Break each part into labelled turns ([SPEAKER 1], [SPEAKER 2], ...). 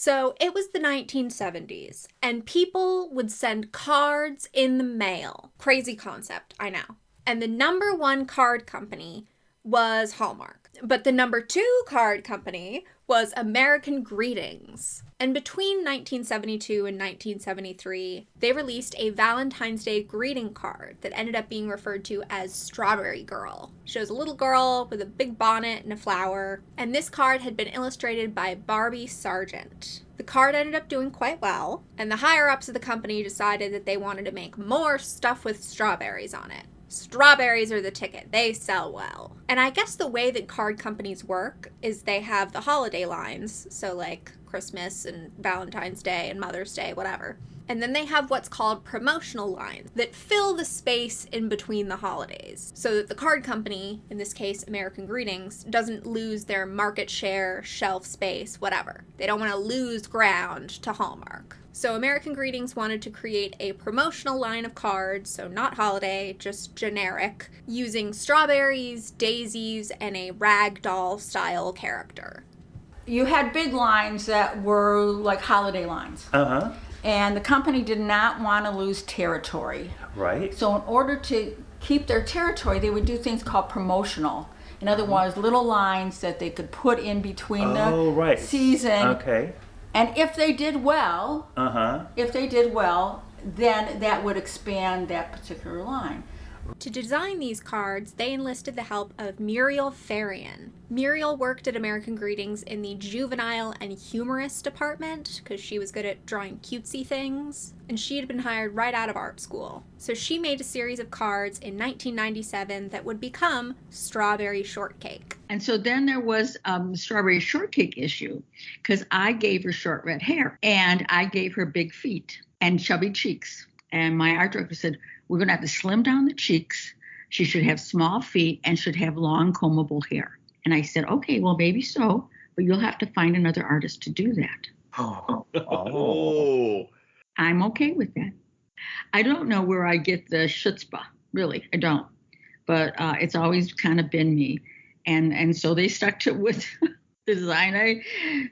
[SPEAKER 1] So it was the 1970s, and people would send cards in the mail. Crazy concept, I know. And the number one card company was Hallmark. But the number two card company was American Greetings. And between 1972 and 1973, they released a Valentine's Day greeting card that ended up being referred to as Strawberry Girl. It shows a little girl with a big bonnet and a flower, and this card had been illustrated by Barbie Sargent. The card ended up doing quite well, and the higher-ups of the company decided that they wanted to make more stuff with strawberries on it. Strawberries are the ticket. They sell well. And I guess the way that card companies work is they have the holiday lines, so like Christmas and Valentine's Day and Mother's Day, whatever. And then they have what's called promotional lines that fill the space in between the holidays so that the card company, in this case American Greetings, doesn't lose their market share, shelf space, whatever. They don't want to lose ground to Hallmark. So American Greetings wanted to create a promotional line of cards, so not holiday, just generic, using strawberries, daisies, and a rag doll style character.
[SPEAKER 2] You had big lines that were like holiday lines.
[SPEAKER 3] Uh-huh.
[SPEAKER 2] And the company did not want to lose territory.
[SPEAKER 3] Right.
[SPEAKER 2] So in order to keep their territory, they would do things called promotional. In other words, little lines that they could put in between the season.
[SPEAKER 3] Okay.
[SPEAKER 2] And if they did well, then that would expand that particular line.
[SPEAKER 1] To design these cards, they enlisted the help of Muriel Fahrion. Muriel worked at American Greetings in the juvenile and humorous department because she was good at drawing cutesy things, and she had been hired right out of art school. So she made a series of cards in 1997 that would become Strawberry Shortcake.
[SPEAKER 4] And so then there was Strawberry Shortcake issue because I gave her short red hair and I gave her big feet and chubby cheeks. And my art director said, we're going to have to slim down the cheeks. She should have small feet and should have long combable hair. And I said, okay, well, maybe so, but you'll have to find another artist to do that.
[SPEAKER 3] Oh.
[SPEAKER 4] I'm okay with that. I don't know where I get the chutzpah, really, I don't. But it's always kind of been me. And so they stuck to with design.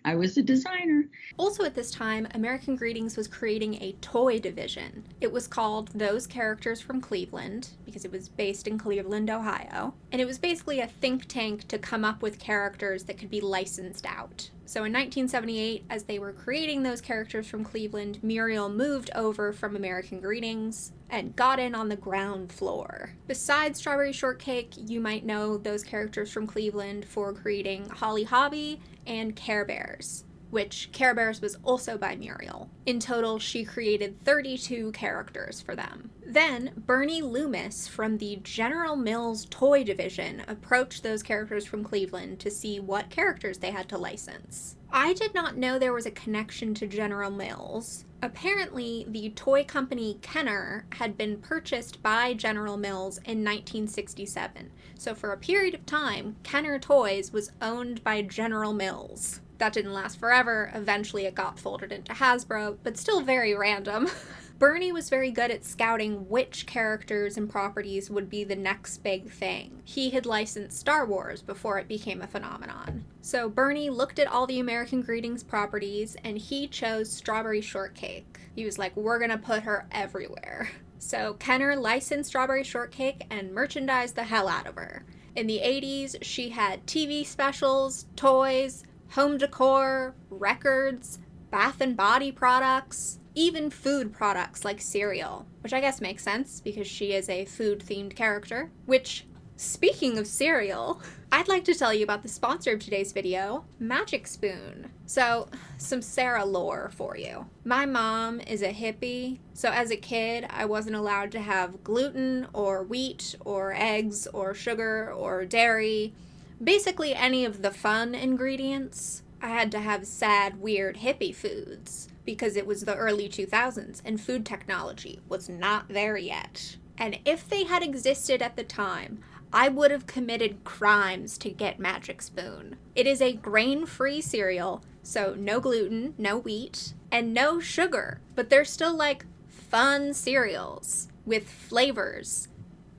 [SPEAKER 4] I was a designer.
[SPEAKER 1] Also at this time, American Greetings was creating a toy division. It was called Those Characters from Cleveland, because it was based in Cleveland, Ohio. And it was basically a think tank to come up with characters that could be licensed out. So in 1978, as they were creating those characters from Cleveland, Muriel moved over from American Greetings and got in on the ground floor. Besides Strawberry Shortcake, you might know those characters from Cleveland for creating Holly Hobbie and Care Bears, which Care Bears was also by Muriel. In total, she created 32 characters for them. Then, Bernie Loomis from the General Mills toy division approached those characters from Cleveland to see what characters they had to license. I did not know there was a connection to General Mills. Apparently, the toy company Kenner had been purchased by General Mills in 1967. So for a period of time, Kenner Toys was owned by General Mills. That didn't last forever. Eventually it got folded into Hasbro, but still very random. Bernie was very good at scouting which characters and properties would be the next big thing. He had licensed Star Wars before it became a phenomenon. So Bernie looked at all the American Greetings properties and he chose Strawberry Shortcake. He was like, we're gonna put her everywhere. So Kenner licensed Strawberry Shortcake and merchandised the hell out of her. In the 80s, she had TV specials, toys, home decor, records, bath and body products, even food products like cereal, which I guess makes sense because she is a food-themed character. Which, speaking of cereal, I'd like to tell you about the sponsor of today's video, Magic Spoon. So, some Sarah lore for you. My mom is a hippie, so as a kid, I wasn't allowed to have gluten or wheat or eggs or sugar or dairy. Basically any of the fun ingredients. I had to have sad, weird hippie foods because it was the early 2000s and food technology was not there yet. And if they had existed at the time, I would have committed crimes to get Magic Spoon. It is a grain-free cereal, so no gluten, no wheat, and no sugar. But they're still like fun cereals with flavors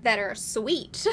[SPEAKER 1] that are sweet.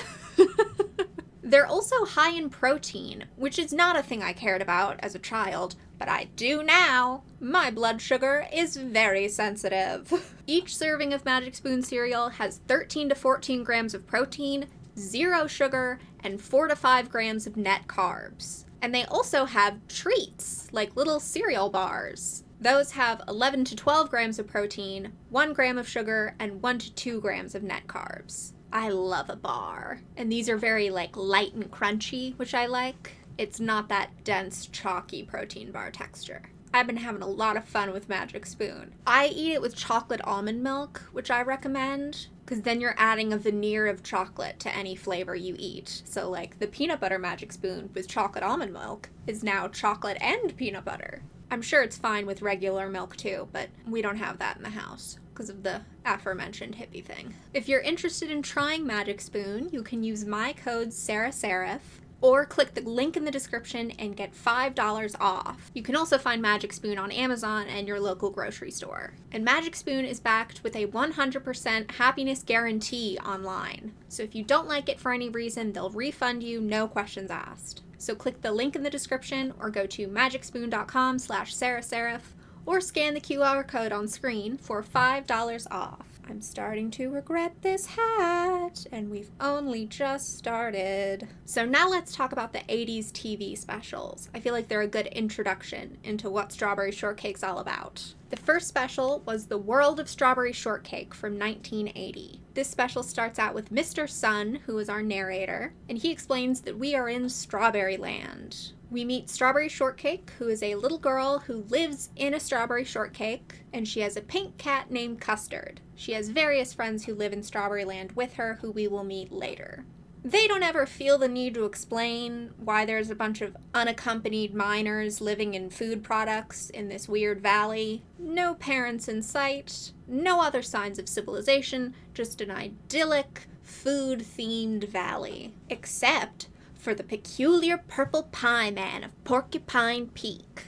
[SPEAKER 1] They're also high in protein, which is not a thing I cared about as a child, But I do now. My blood sugar is very sensitive. Each serving of Magic Spoon cereal has 13 to 14 grams of protein, 0 sugar, and 4 to 5 grams of net carbs. And they also have treats, like little cereal bars. Those have 11 to 12 grams of protein, 1 gram of sugar, and 1 to 2 grams of net carbs. I love a bar. And these are very light and crunchy, which I like. It's not that dense, chalky protein bar texture. I've been having a lot of fun with Magic Spoon. I eat it with chocolate almond milk, which I recommend, because then you're adding a veneer of chocolate to any flavor you eat. So the peanut butter Magic Spoon with chocolate almond milk is now chocolate and peanut butter. I'm sure it's fine with regular milk too, but we don't have that in the house because of the aforementioned hippie thing. If you're interested in trying Magic Spoon, you can use my code SarahSerif, or click the link in the description and get $5 off. You can also find Magic Spoon on Amazon and your local grocery store. And Magic Spoon is backed with a 100% happiness guarantee online. So if you don't like it for any reason, they'll refund you, no questions asked. So click the link in the description or go to magicspoon.com/SarahSerif or scan the QR code on screen for $5 off. I'm starting to regret this hat, and we've only just started. So now let's talk about the 80s TV specials. I feel like they're a good introduction into what Strawberry Shortcake's all about. The first special was The World of Strawberry Shortcake from 1980. This special starts out with Mr. Sun, who is our narrator, and he explains that we are in Strawberry Land. We meet Strawberry Shortcake, who is a little girl who lives in a strawberry shortcake, and she has a pink cat named Custard. She has various friends who live in Strawberry Land with her, who we will meet later. They don't ever feel the need to explain why there's a bunch of unaccompanied minors living in food products in this weird valley. No parents in sight, no other signs of civilization, just an idyllic, food-themed valley. Except for the peculiar purple pie man of Porcupine Peak.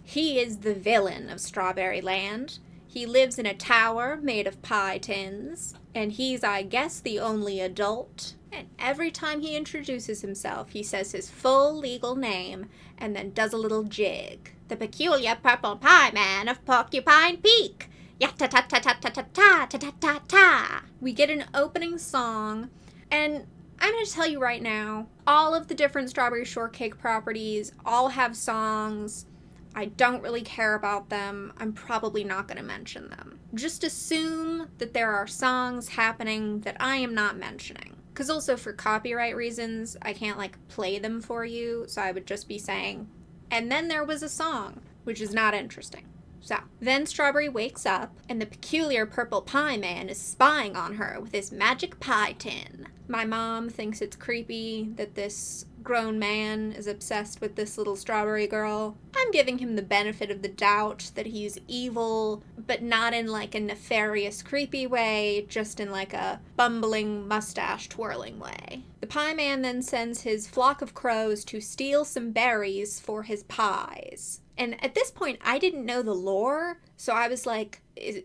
[SPEAKER 1] He is the villain of Strawberry Land. He lives in a tower made of pie tins, and he's, I guess, the only adult. And every time he introduces himself, he says his full legal name and then does a little jig. The peculiar purple pie man of Porcupine Peak. Ya-ta-ta-ta-ta-ta-ta-ta-ta-ta-ta. We get an opening song, and I'm going to tell you right now, all of the different Strawberry Shortcake properties all have songs. I don't really care about them. I'm probably not going to mention them. Just assume that there are songs happening that I am not mentioning. Because also for copyright reasons, I can't play them for you, so I would just be saying, and then there was a song, which is not interesting. So, then Strawberry wakes up, and the peculiar purple pie man is spying on her with his magic pie tin. My mom thinks it's creepy that this grown man is obsessed with this little strawberry girl. I'm giving him the benefit of the doubt that he's evil, but not in a nefarious, creepy way, just in a bumbling, mustache-twirling way. The pie man then sends his flock of crows to steal some berries for his pies. And at this point, I didn't know the lore, so I was like,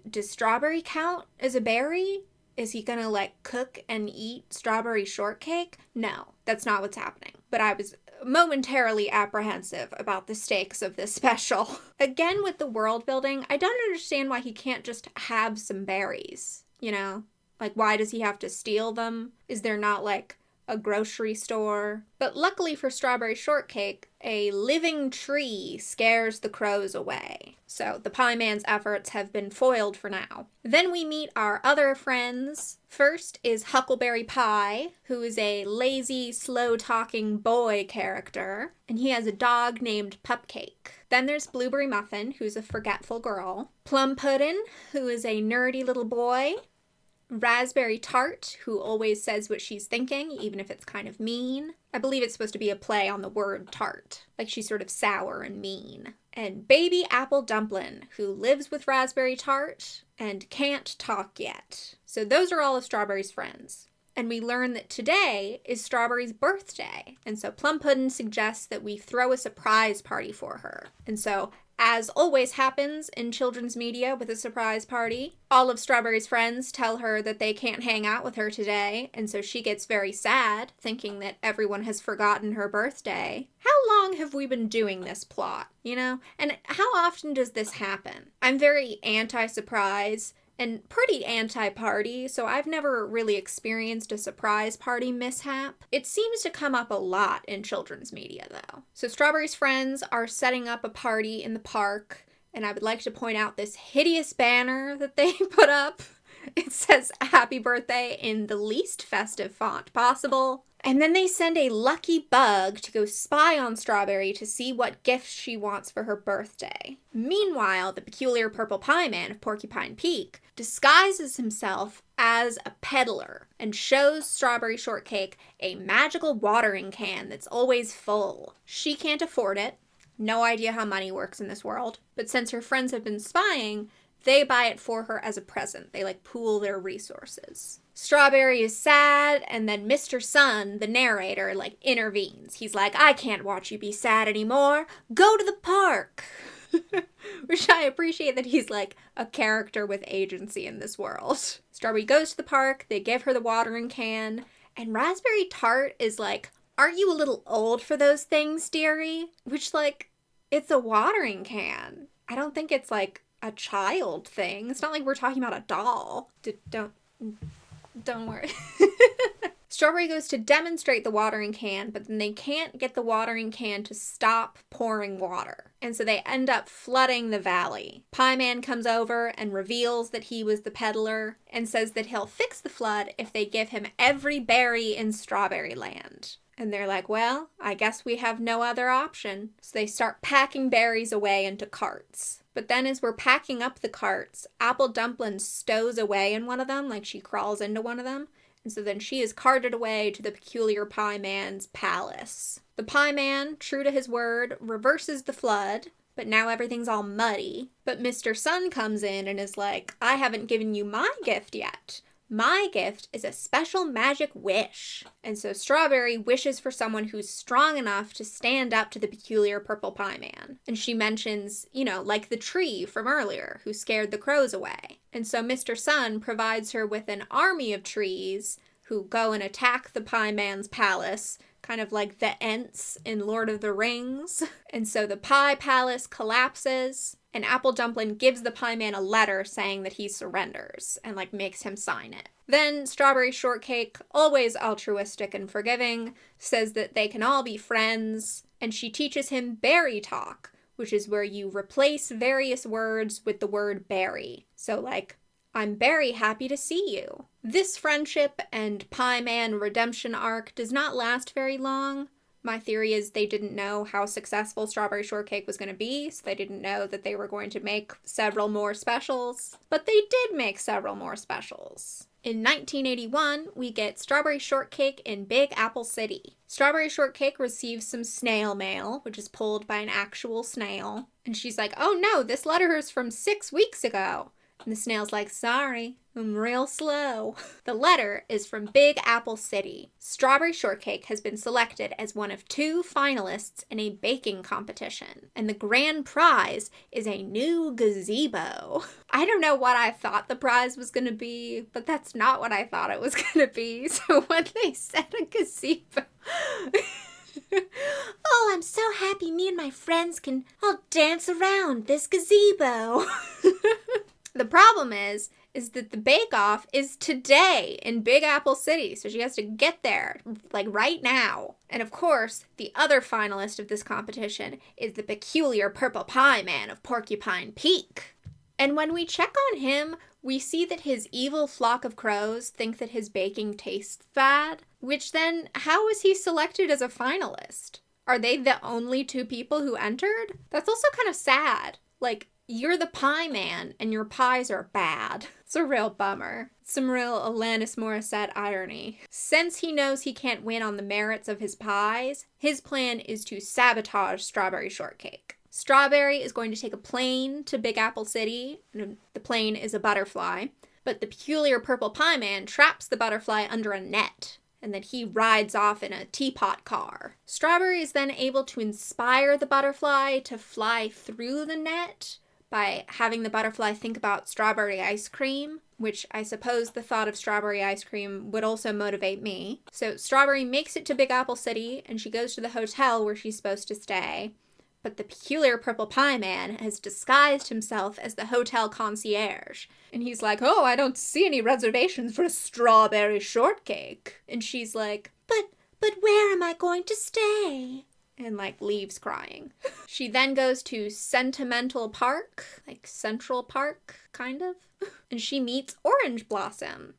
[SPEAKER 1] does strawberry count as a berry? Is he gonna cook and eat strawberry shortcake? No, that's not what's happening. But I was momentarily apprehensive about the stakes of this special. Again, with the world building, I don't understand why he can't just have some berries, why does he have to steal them? Is there not a grocery store? But luckily for Strawberry Shortcake, a living tree scares the crows away. So the pie man's efforts have been foiled for now. Then we meet our other friends. First is Huckleberry Pie, who is a lazy, slow-talking boy character, and he has a dog named Pupcake. Then there's Blueberry Muffin, who's a forgetful girl. Plum Puddin', who is a nerdy little boy. Raspberry Tart, who always says what she's thinking, even if it's kind of mean. I believe it's supposed to be a play on the word tart, she's sort of sour and mean. And Baby Apple Dumplin', who lives with Raspberry Tart and can't talk yet. So those are all of Strawberry's friends. And we learn that today is Strawberry's birthday. And so Plum Puddin' suggests that we throw a surprise party for her. And so As always happens in children's media with a surprise party, all of Strawberry's friends tell her that they can't hang out with her today, and so she gets very sad, thinking that everyone has forgotten her birthday. How long have we been doing this plot, you know? And how often does this happen? I'm very anti-surprise and pretty anti-party, so I've never really experienced a surprise party mishap. It seems to come up a lot in children's media, though. So Strawberry's friends are setting up a party in the park, and I would like to point out this hideous banner that they put up. It says happy birthday in the least festive font possible. And then they send a lucky bug to go spy on Strawberry to see what gifts she wants for her birthday. Meanwhile, the peculiar purple pie man of Porcupine Peak disguises himself as a peddler and shows Strawberry Shortcake a magical watering can that's always full. She can't afford it. No idea how money works in this world. But since her friends have been spying, they buy it for her as a present. They pool their resources. Strawberry is sad, and then Mr. Sun, the narrator, intervenes. He's like, I can't watch you be sad anymore. Go to the park. Which I appreciate that he's a character with agency in this world. Strawberry goes to the park, they give her the watering can, and Raspberry Tart is like, aren't you a little old for those things, dearie? Which, it's a watering can. I don't think it's a child thing. It's not like we're talking about a doll. Don't worry. Strawberry goes to demonstrate the watering can, but then they can't get the watering can to stop pouring water. And so they end up flooding the valley. Pie Man comes over and reveals that he was the peddler and says that he'll fix the flood if they give him every berry in Strawberry Land. And they're like, well, I guess we have no other option. So they start packing berries away into carts. But then as we're packing up the carts, Apple Dumpling stows away in one of them, she crawls into one of them. And so then she is carted away to the peculiar Pie Man's palace. The Pie Man, true to his word, reverses the flood, but now everything's all muddy. But Mr. Sun comes in and is like, I haven't given you my gift yet. My gift is a special magic wish. And so Strawberry wishes for someone who's strong enough to stand up to the peculiar purple pie man. And she mentions, like the tree from earlier who scared the crows away. And so Mr. Sun provides her with an army of trees who go and attack the pie man's palace, kind of like the Ents in Lord of the Rings. And so the pie palace collapses, and Apple Dumpling gives the pie man a letter saying that he surrenders and makes him sign it. Then Strawberry Shortcake, always altruistic and forgiving, says that they can all be friends, and she teaches him berry talk, which is where you replace various words with the word berry. So I'm very happy to see you. This friendship and Pie Man redemption arc does not last very long. My theory is they didn't know how successful Strawberry Shortcake was going to be, so they didn't know that they were going to make several more specials. But they did make several more specials. In 1981, we get Strawberry Shortcake in Big Apple City. Strawberry Shortcake receives some snail mail, which is pulled by an actual snail. And she's like, oh no, this letter is from 6 weeks ago. And the snail's like, sorry, I'm real slow. The letter is from Big Apple City. Strawberry Shortcake has been selected as one of 2 finalists in a baking competition. And the grand prize is a new gazebo. I don't know what I thought the prize was going to be, but that's not what I thought it was going to be. So when they said a gazebo... Oh, I'm so happy me and my friends can all dance around this gazebo. The problem is that the bake-off is today in Big Apple City, so she has to get there, right now. And of course, the other finalist of this competition is the peculiar purple pie man of Porcupine Peak. And when we check on him, we see that his evil flock of crows think that his baking tastes bad, which then, how is he selected as a finalist? Are they the only 2 people who entered? That's also kind of sad. You're the pie man, and your pies are bad. It's a real bummer. Some real Alanis Morissette irony. Since he knows he can't win on the merits of his pies, his plan is to sabotage Strawberry Shortcake. Strawberry is going to take a plane to Big Apple City, and the plane is a butterfly, but the peculiar purple pie man traps the butterfly under a net. and then he rides off in a teapot car. Strawberry is then able to inspire the butterfly to fly through the net by having the butterfly think about strawberry ice cream, which I suppose the thought of strawberry ice cream would also motivate me. So Strawberry makes it to Big Apple City, and she goes to the hotel where she's supposed to stay. But the peculiar purple pie man has disguised himself as the hotel concierge. And he's like, oh, I don't see any reservations for a strawberry shortcake. And she's like, but where am I going to stay? And, like, leaves crying. She then goes to Sentimental Park, like Central Park, kind of. And she meets Orange Blossom.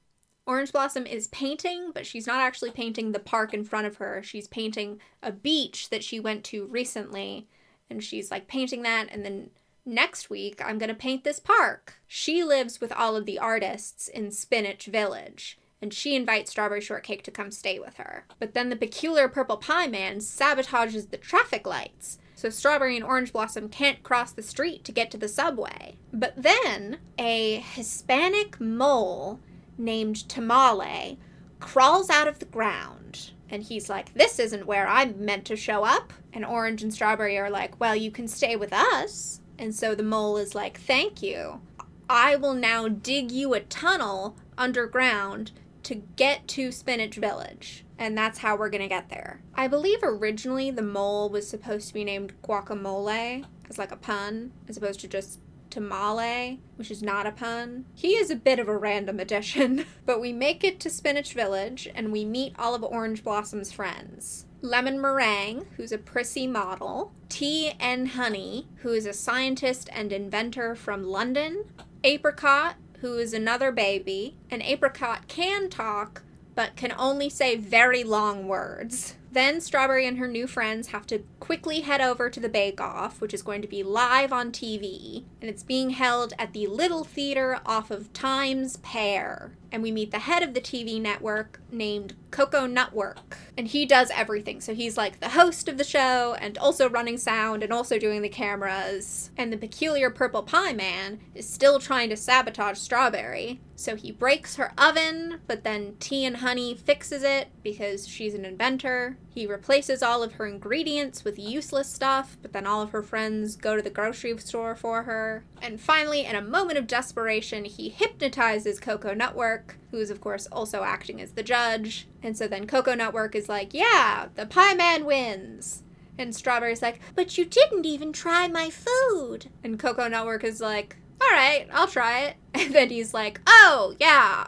[SPEAKER 1] Orange Blossom is painting, but she's not actually painting the park in front of her. She's painting a beach that she went to recently. And she's, like, painting that, and then next week, I'm gonna paint this park. She lives with all of the artists in Spinach Village, and she invites Strawberry Shortcake to come stay with her. But then the peculiar purple pie man sabotages the traffic lights, so Strawberry and Orange Blossom can't cross the street to get to the subway. But then a Hispanic mole named Tamale crawls out of the ground. And he's like, this isn't where I'm meant to show up. And Orange and Strawberry are like, well, you can stay with us. And so the mole is like, thank you. I will now dig you a tunnel underground to get to Spinach Village. And that's how we're gonna get there. I believe originally the mole was supposed to be named Guacamole as like a pun, as opposed to just Tamale, which is not a pun. He is a bit of a random addition. But we make it to Spinach Village, and we meet all of Orange Blossom's friends. Lemon Meringue, who's a prissy model. Tea and Honey, who is a scientist and inventor from London. Apricot, who is another baby. And Apricot can talk, but can only say very long words. Then Strawberry and her new friends have to quickly head over to the Bake Off, which is going to be live on TV, and it's being held at the Little Theater off of Times Pear. And we meet the head of the TV network named Coco Nutwork. And he does everything. So he's like the host of the show and also running sound and also doing the cameras. And the peculiar purple pie man is still trying to sabotage Strawberry. So he breaks her oven, but then Tea and Honey fixes it because she's an inventor. He replaces all of her ingredients with useless stuff, but then all of her friends go to the grocery store for her. And finally, in a moment of desperation, he hypnotizes Coco Nutwork, who is, of course, also acting as the judge. And so then Coco Nutwork is like, yeah, the pie man wins. And Strawberry's like, but you didn't even try my food. And Coco Nutwork is like, all right, I'll try it. And then he's like, oh, yeah,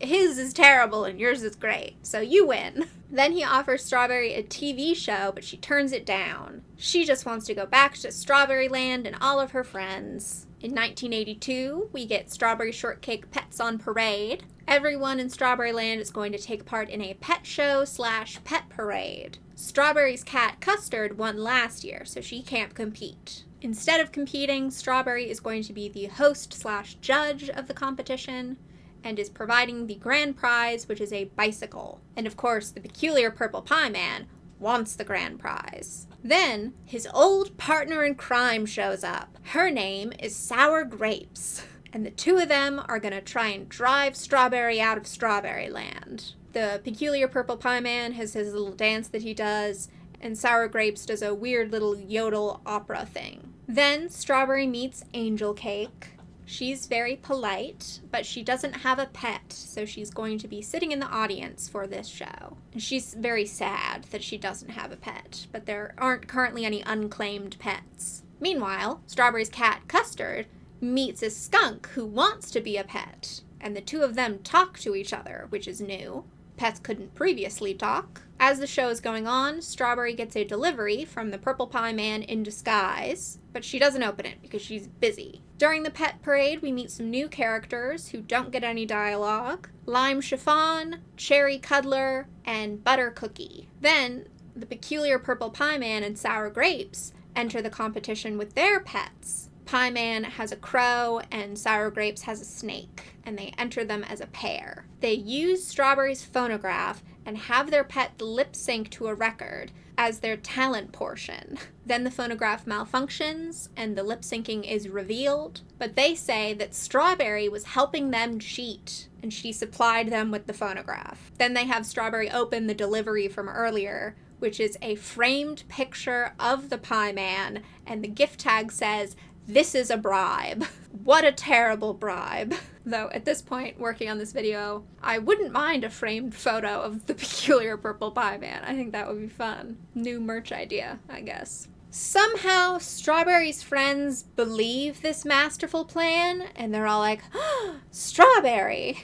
[SPEAKER 1] his is terrible and yours is great, so you win. Then he offers Strawberry a TV show, but she turns it down. She just wants to go back to Strawberry Land and all of her friends. In 1982, we get Strawberry Shortcake Pets on Parade. Everyone in Strawberry Land is going to take part in a pet show / pet parade. Strawberry's cat Custard won last year, so she can't compete. Instead of competing, Strawberry is going to be the host / judge of the competition and is providing the grand prize, which is a bicycle. And of course, the peculiar purple pie man wants the grand prize. Then, his old partner in crime shows up. Her name is Sour Grapes. And the two of them are gonna try and drive Strawberry out of Strawberry Land. The peculiar purple pie man has his little dance that he does, and Sour Grapes does a weird little yodel opera thing. Then Strawberry meets Angel Cake. She's very polite, but she doesn't have a pet, so she's going to be sitting in the audience for this show. And she's very sad that she doesn't have a pet, but there aren't currently any unclaimed pets. Meanwhile, Strawberry's cat Custard meets a skunk who wants to be a pet, and the two of them talk to each other, which is new. Pets couldn't previously talk. As the show is going on, Strawberry gets a delivery from the purple pie man in disguise, but she doesn't open it because she's busy. During the pet parade, we meet some new characters who don't get any dialogue. Lime Chiffon, Cherry Cuddler, and Butter Cookie. Then, the peculiar purple pie man and Sour Grapes enter the competition with their pets. Pie Man has a crow and Sour Grapes has a snake, and they enter them as a pair. They use Strawberry's phonograph and have their pet lip sync to a record as their talent portion. Then the phonograph malfunctions and the lip syncing is revealed, but they say that Strawberry was helping them cheat, and she supplied them with the phonograph. Then they have Strawberry open the delivery from earlier, which is a framed picture of the Pie Man, and the gift tag says, "This is a bribe." What a terrible bribe. Though at this point, working on this video, I wouldn't mind a framed photo of the peculiar purple Pie Man. I think that would be fun. New merch idea, I guess. Somehow, Strawberry's friends believe this masterful plan, and they're all like, "Oh, Strawberry!"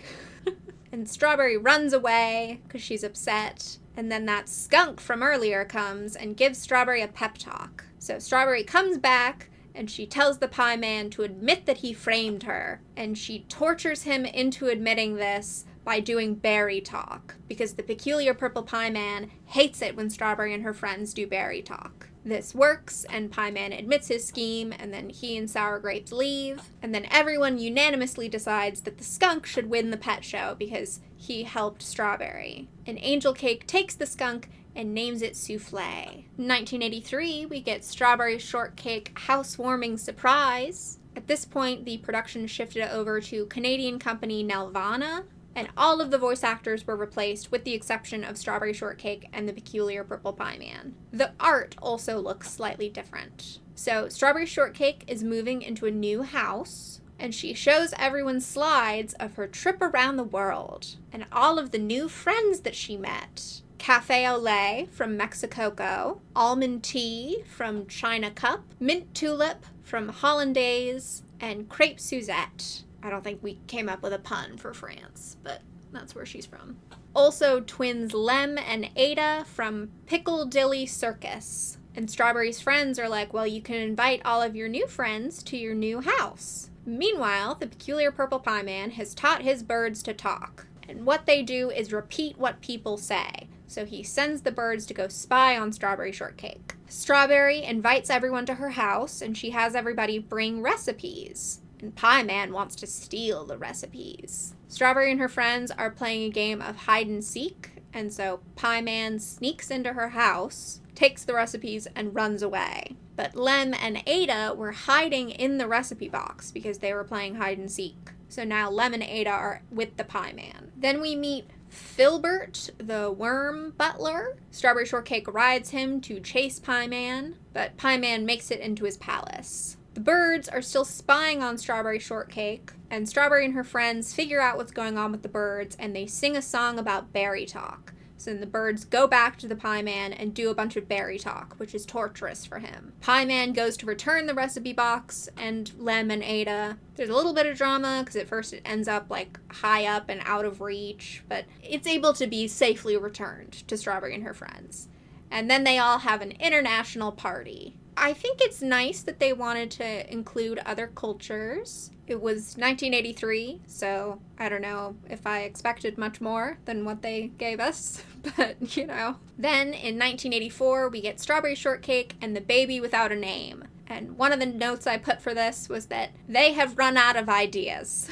[SPEAKER 1] And Strawberry runs away because she's upset. And then that skunk from earlier comes and gives Strawberry a pep talk. So Strawberry comes back, and she tells the Pie Man to admit that he framed her. And she tortures him into admitting this by doing berry talk, because the peculiar purple Pie Man hates it when Strawberry and her friends do berry talk. This works, and Pie Man admits his scheme, and then he and Sour Grapes leave. And then everyone unanimously decides that the skunk should win the pet show because he helped Strawberry. And Angel Cake takes the skunk and names it Soufflé. In 1983, we get Strawberry Shortcake Housewarming Surprise. At this point, the production shifted over to Canadian company Nelvana, and all of the voice actors were replaced with the exception of Strawberry Shortcake and the peculiar purple Pie Man. The art also looks slightly different. So Strawberry Shortcake is moving into a new house, and she shows everyone slides of her trip around the world and all of the new friends that she met. Cafe au lait from Mexicoco, almond tea from China Cup, mint tulip from Hollandaise, and crepe Suzette. I don't think we came up with a pun for France, but that's where she's from. Also, twins Lem and Ada from Pickledilly Circus. And Strawberry's friends are like, well, you can invite all of your new friends to your new house. Meanwhile, the peculiar purple Pie Man has taught his birds to talk. And what they do is repeat what people say. So he sends the birds to go spy on Strawberry Shortcake. Strawberry invites everyone to her house, and she has everybody bring recipes. And Pie Man wants to steal the recipes. Strawberry and her friends are playing a game of hide and seek, and so Pie Man sneaks into her house, takes the recipes, and runs away. But Lem and Ada were hiding in the recipe box because they were playing hide and seek. So now Lem and Ada are with the Pie Man. Then we meet Filbert, the worm butler. Strawberry Shortcake rides him to chase Pie Man, but Pie Man makes it into his palace. The birds are still spying on Strawberry Shortcake, and Strawberry and her friends figure out what's going on with the birds, and they sing a song about berry talk. So then the birds go back to the Pie Man and do a bunch of berry talk, which is torturous for him. Pie Man goes to return the recipe box, and Lem and Ada. There's a little bit of drama, because at first it ends up like high up and out of reach, but it's able to be safely returned to Strawberry and her friends. And then they all have an international party. I think it's nice that they wanted to include other cultures. It was 1983, so I don't know if I expected much more than what they gave us, but you know. Then in 1984, we get Strawberry Shortcake and the Baby Without a Name. And one of the notes I put for this was that they have run out of ideas.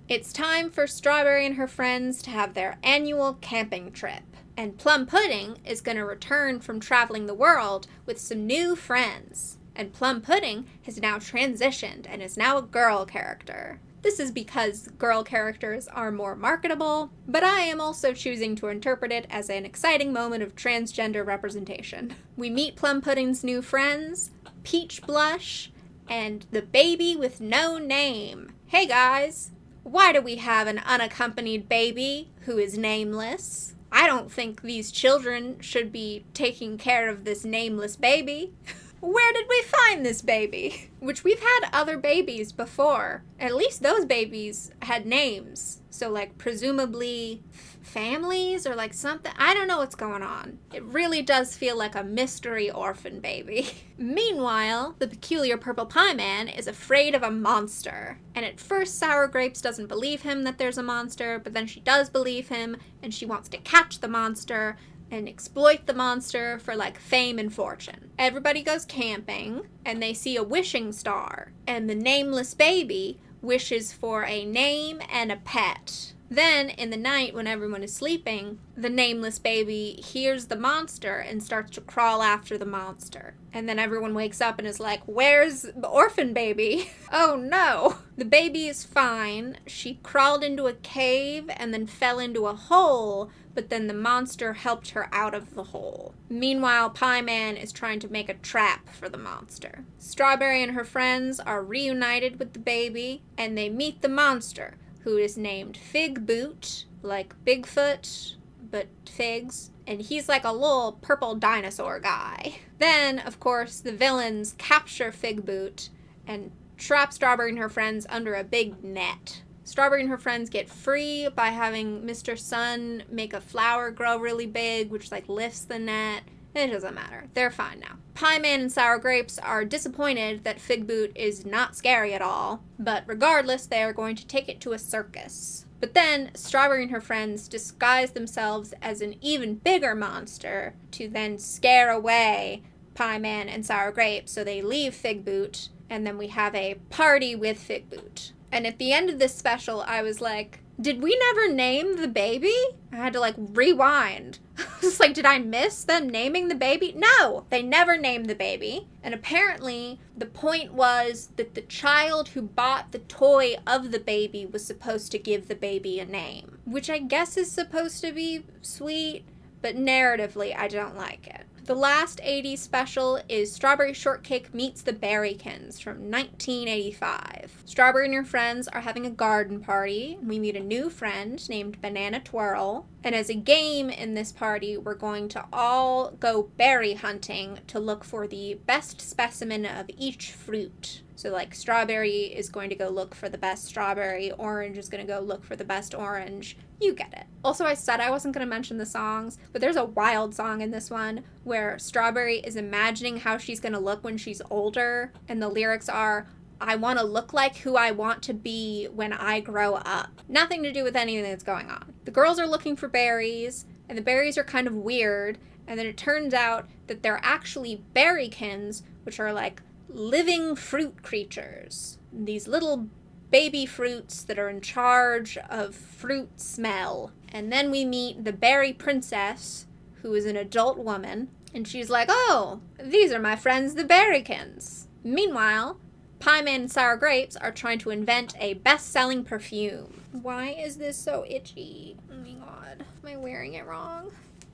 [SPEAKER 1] It's time for Strawberry and her friends to have their annual camping trip. And Plum Pudding is going to return from traveling the world with some new friends. And Plum Pudding has now transitioned and is now a girl character. This is because girl characters are more marketable, but I am also choosing to interpret it as an exciting moment of transgender representation. We meet Plum Pudding's new friends, Peach Blush, and the baby with no name. Hey guys, why do we have an unaccompanied baby who is nameless? I don't think these children should be taking care of this nameless baby. Where did we find this baby? Which we've had other babies before. At least those babies had names. So like presumably families or like something. I don't know what's going on. It really does feel like a mystery orphan baby. Meanwhile, the peculiar purple Pie Man is afraid of a monster. And at first Sour Grapes doesn't believe him that there's a monster, but then she does believe him and she wants to catch the monster and exploit the monster for like fame and fortune. Everybody goes camping and they see a wishing star, and the nameless baby wishes for a name and a pet. Then, in the night, when everyone is sleeping, the nameless baby hears the monster and starts to crawl after the monster. And then everyone wakes up and is like, where's the orphan baby? Oh no! The baby is fine. She crawled into a cave and then fell into a hole, but then the monster helped her out of the hole. Meanwhile, Pie Man is trying to make a trap for the monster. Strawberry and her friends are reunited with the baby, and they meet the monster, who is named Fig Boot, like Bigfoot, but figs. And he's like a little purple dinosaur guy. Then, of course, the villains capture Fig Boot and trap Strawberry and her friends under a big net. Strawberry and her friends get free by having Mr. Sun make a flower grow really big, which like lifts the net. It doesn't matter. They're fine now. Pie Man and Sour Grapes are disappointed that Fig Boot is not scary at all, but regardless, they are going to take it to a circus. But then, Strawberry and her friends disguise themselves as an even bigger monster to then scare away Pie Man and Sour Grapes, so they leave Fig Boot, and then we have a party with Fig Boot. And at the end of this special, I was like, did we never name the baby? I had to like rewind. It's like, did I miss them naming the baby? No, they never named the baby. And apparently the point was that the child who bought the toy of the baby was supposed to give the baby a name, which I guess is supposed to be sweet, but narratively I don't like it. The last 80s special is Strawberry Shortcake Meets the Berrykins from 1985. Strawberry and her friends are having a garden party. We meet a new friend named Banana Twirl. And as a game in this party, we're going to all go berry hunting to look for the best specimen of each fruit. So like Strawberry is going to go look for the best strawberry, Orange is going to go look for the best orange. You get it. Also, I said I wasn't going to mention the songs, but there's a wild song in this one where Strawberry is imagining how she's going to look when she's older, and the lyrics are, I want to look like who I want to be when I grow up. Nothing to do with anything that's going on. The girls are looking for berries, and the berries are kind of weird, and then it turns out that they're actually berrykins, which are like living fruit creatures. These little baby fruits that are in charge of fruit smell. And then we meet the berry princess, who is an adult woman, and she's like, oh, these are my friends the berrykins. Meanwhile, Pie Man and Sour Grapes are trying to invent a best-selling perfume. Why is this so itchy? Oh my god, am I wearing it wrong?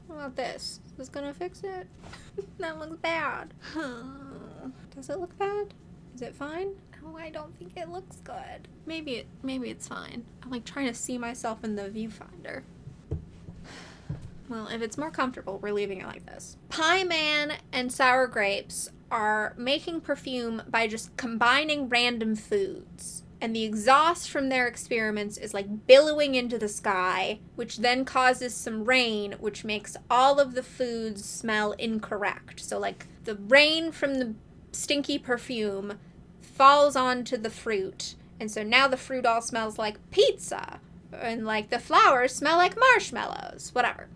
[SPEAKER 1] What about this? Is this gonna fix it? That looks bad. Does it look bad? Is it fine? Oh, I don't think it looks good. Maybe it's fine. I'm like trying to see myself in the viewfinder. Well, if it's more comfortable, we're leaving it like this. Pie Man and Sour Grapes are making perfume by just combining random foods. And the exhaust from their experiments is like billowing into the sky, which then causes some rain, which makes all of the foods smell incorrect. So like the rain from the stinky perfume falls onto the fruit, and so now the fruit all smells like pizza, and like the flowers smell like marshmallows, whatever.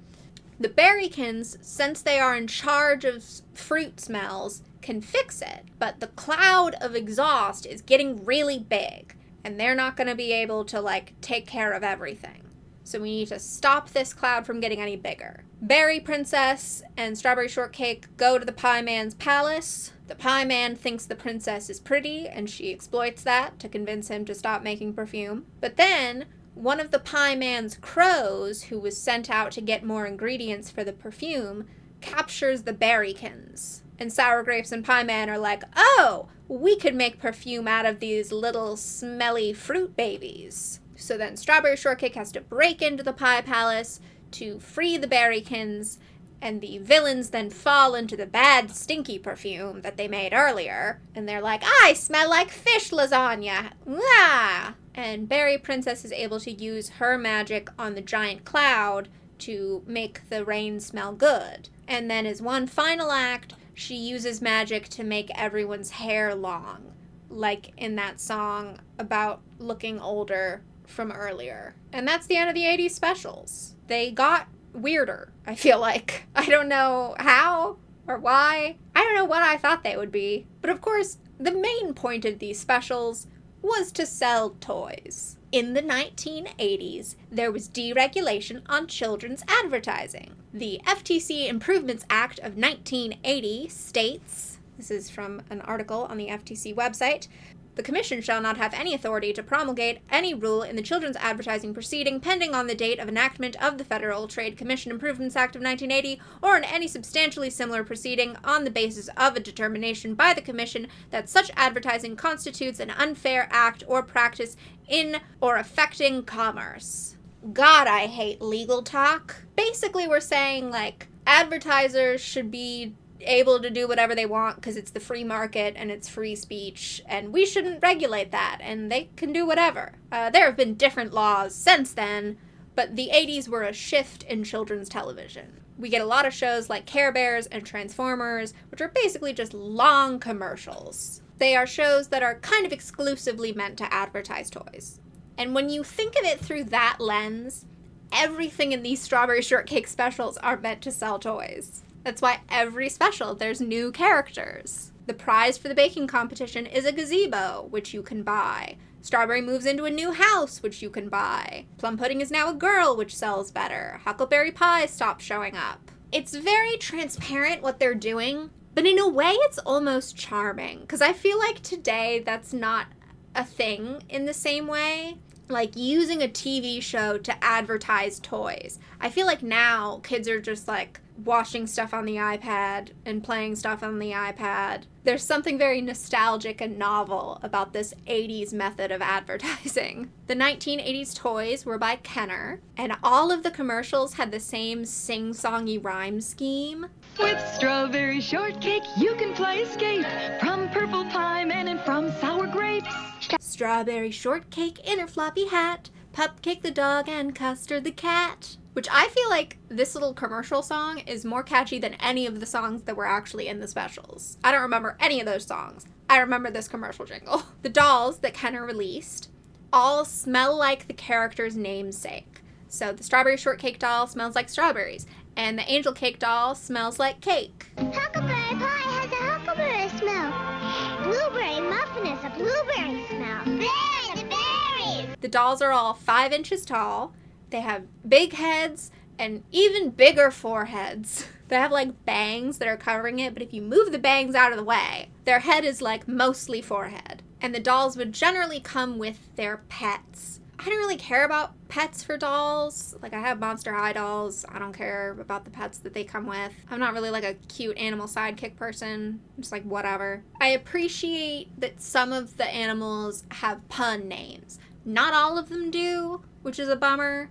[SPEAKER 1] The berrykins, since they are in charge of fruit smells, can fix it, but the cloud of exhaust is getting really big, and they're not going to be able to like take care of everything. So we need to stop this cloud from getting any bigger. Berry Princess and Strawberry Shortcake go to the Pie Man's palace. The Pie Man thinks the princess is pretty, and she exploits that to convince him to stop making perfume. But then, one of the Pie Man's crows, who was sent out to get more ingredients for the perfume, captures the berrykins. And Sour Grapes and Pie Man are like, oh, we could make perfume out of these little smelly fruit babies. So then Strawberry Shortcake has to break into the Pie Palace to free the berrykins, and the villains then fall into the bad, stinky perfume that they made earlier. And they're like, I smell like fish lasagna! Ah! And Berry Princess is able to use her magic on the giant cloud to make the rain smell good. And then as one final act, she uses magic to make everyone's hair long, like in that song about looking older from earlier. And that's the end of the 80s specials. They got weirder, I feel like. I don't know how or why. I don't know what I thought they would be. But of course, the main point of these specials was to sell toys. In the 1980s, there was deregulation on children's advertising. The FTC Improvements Act of 1980 states, this is from an article on the FTC website, the Commission shall not have any authority to promulgate any rule in the children's advertising proceeding pending on the date of enactment of the Federal Trade Commission Improvements Act of 1980 or in any substantially similar proceeding on the basis of a determination by the Commission that such advertising constitutes an unfair act or practice in or affecting commerce. God, I hate legal talk. Basically, we're saying, like, advertisers should be able to do whatever they want because it's the free market and it's free speech, and we shouldn't regulate that, and they can do whatever. There have been different laws since then, but the 80s were a shift in children's television. We get a lot of shows like Care Bears and Transformers, which are basically just long commercials. They are shows that are kind of exclusively meant to advertise toys. And when you think of it through that lens, everything in these Strawberry Shortcake specials are meant to sell toys. That's why every special there's new characters. The prize for the baking competition is a gazebo, which you can buy. Strawberry moves into a new house, which you can buy. Plum pudding is now a girl, which sells better. Huckleberry pie stops showing up. It's very transparent what they're doing, but in a way it's almost charming, because I feel like today that's not a thing in the same way. Like using a TV show to advertise toys. I feel like now kids are just like watching stuff on the iPad and playing stuff on the iPad. There's something very nostalgic and novel about this 80s method of advertising. The 1980s toys were by Kenner, and all of the commercials had the same sing-songy rhyme scheme.
[SPEAKER 3] With strawberry shortcake, you can play escape from purple pie man and from sour grapes.
[SPEAKER 1] Strawberry shortcake in her floppy hat, Pupcake the dog and Custard the cat. Which I feel like this little commercial song is more catchy than any of the songs that were actually in the specials. I don't remember any of those songs. I remember this commercial jingle. The dolls that Kenner released all smell like the character's namesake. So the Strawberry Shortcake doll smells like strawberries, and the Angel Cake doll smells like cake.
[SPEAKER 5] Huckleberry pie has a huckleberry smell. Blueberry muffin is a blueberry smell. Berry, the berries!
[SPEAKER 1] The dolls are all 5 inches tall. They have big heads and even bigger foreheads. They have like bangs that are covering it, but if you move the bangs out of the way, their head is like mostly forehead. And the dolls would generally come with their pets. I don't really care about pets for dolls. Like, I have Monster High dolls. I don't care about the pets that they come with. I'm not really like a cute animal sidekick person. I'm just like, whatever. I appreciate that some of the animals have pun names. Not all of them do, which is a bummer.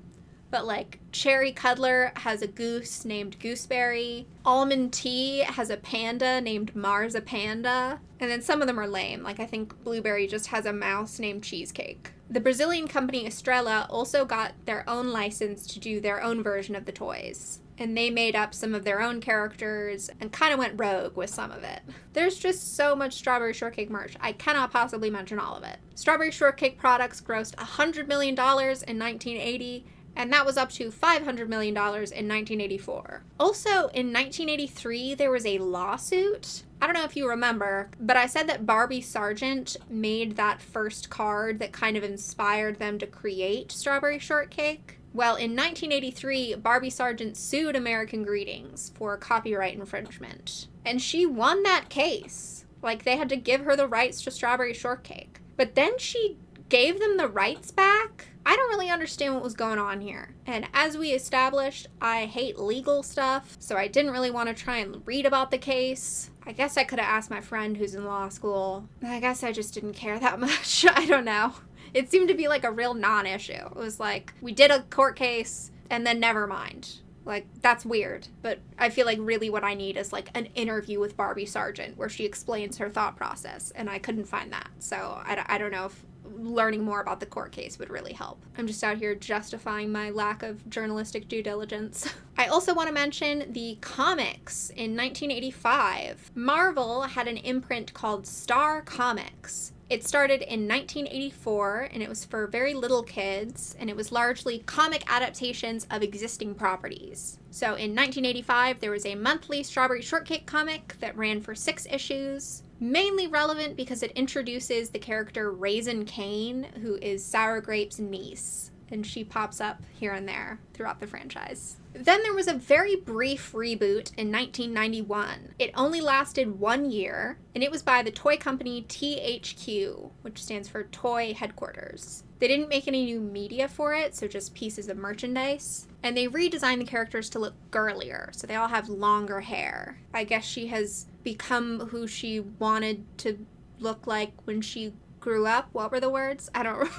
[SPEAKER 1] But like Cherry Cuddler has a goose named Gooseberry. Almond Tea has a panda named Marzapanda. And then some of them are lame. Like I think Blueberry just has a mouse named Cheesecake. The Brazilian company Estrela also got their own license to do their own version of the toys. And they made up some of their own characters and kind of went rogue with some of it. There's just so much Strawberry Shortcake merch, I cannot possibly mention all of it. Strawberry Shortcake products grossed $100 million in 1980, and that was up to $500 million in 1984. Also, in 1983, there was a lawsuit. I don't know if you remember, but I said that Barbie Sargent made that first card that kind of inspired them to create Strawberry Shortcake. Well, in 1983, Barbie Sargent sued American Greetings for copyright infringement. And she won that case. Like, they had to give her the rights to Strawberry Shortcake. But then she gave them the rights back? I don't really understand what was going on here. And as we established, I hate legal stuff, so I didn't really want to try and read about the case. I guess I could have asked my friend who's in law school. I guess I just didn't care that much. I don't know. It seemed to be like a real non-issue. It was like, we did a court case, and then never mind. Like, that's weird. But I feel like really what I need is like an interview with Barbie Sargent where she explains her thought process, and I couldn't find that. So I don't know if learning more about the court case would really help. I'm just out here justifying my lack of journalistic due diligence. I also want to mention the comics. In 1985, Marvel had an imprint called Star Comics. It started in 1984, and it was for very little kids, and it was largely comic adaptations of existing properties. So in 1985, there was a monthly Strawberry Shortcake comic that ran for 6 issues. Mainly relevant because it introduces the character Raisin Cane, who is Sour Grape's niece, and she pops up here and there throughout the franchise. Then there was a very brief reboot in 1991. It only lasted 1 year, and it was by the toy company THQ, which stands for Toy Headquarters. They didn't make any new media for it, so just pieces of merchandise. And they redesigned the characters to look girlier, so they all have longer hair. I guess she has become who she wanted to look like when she grew up. What were the words? I don't remember.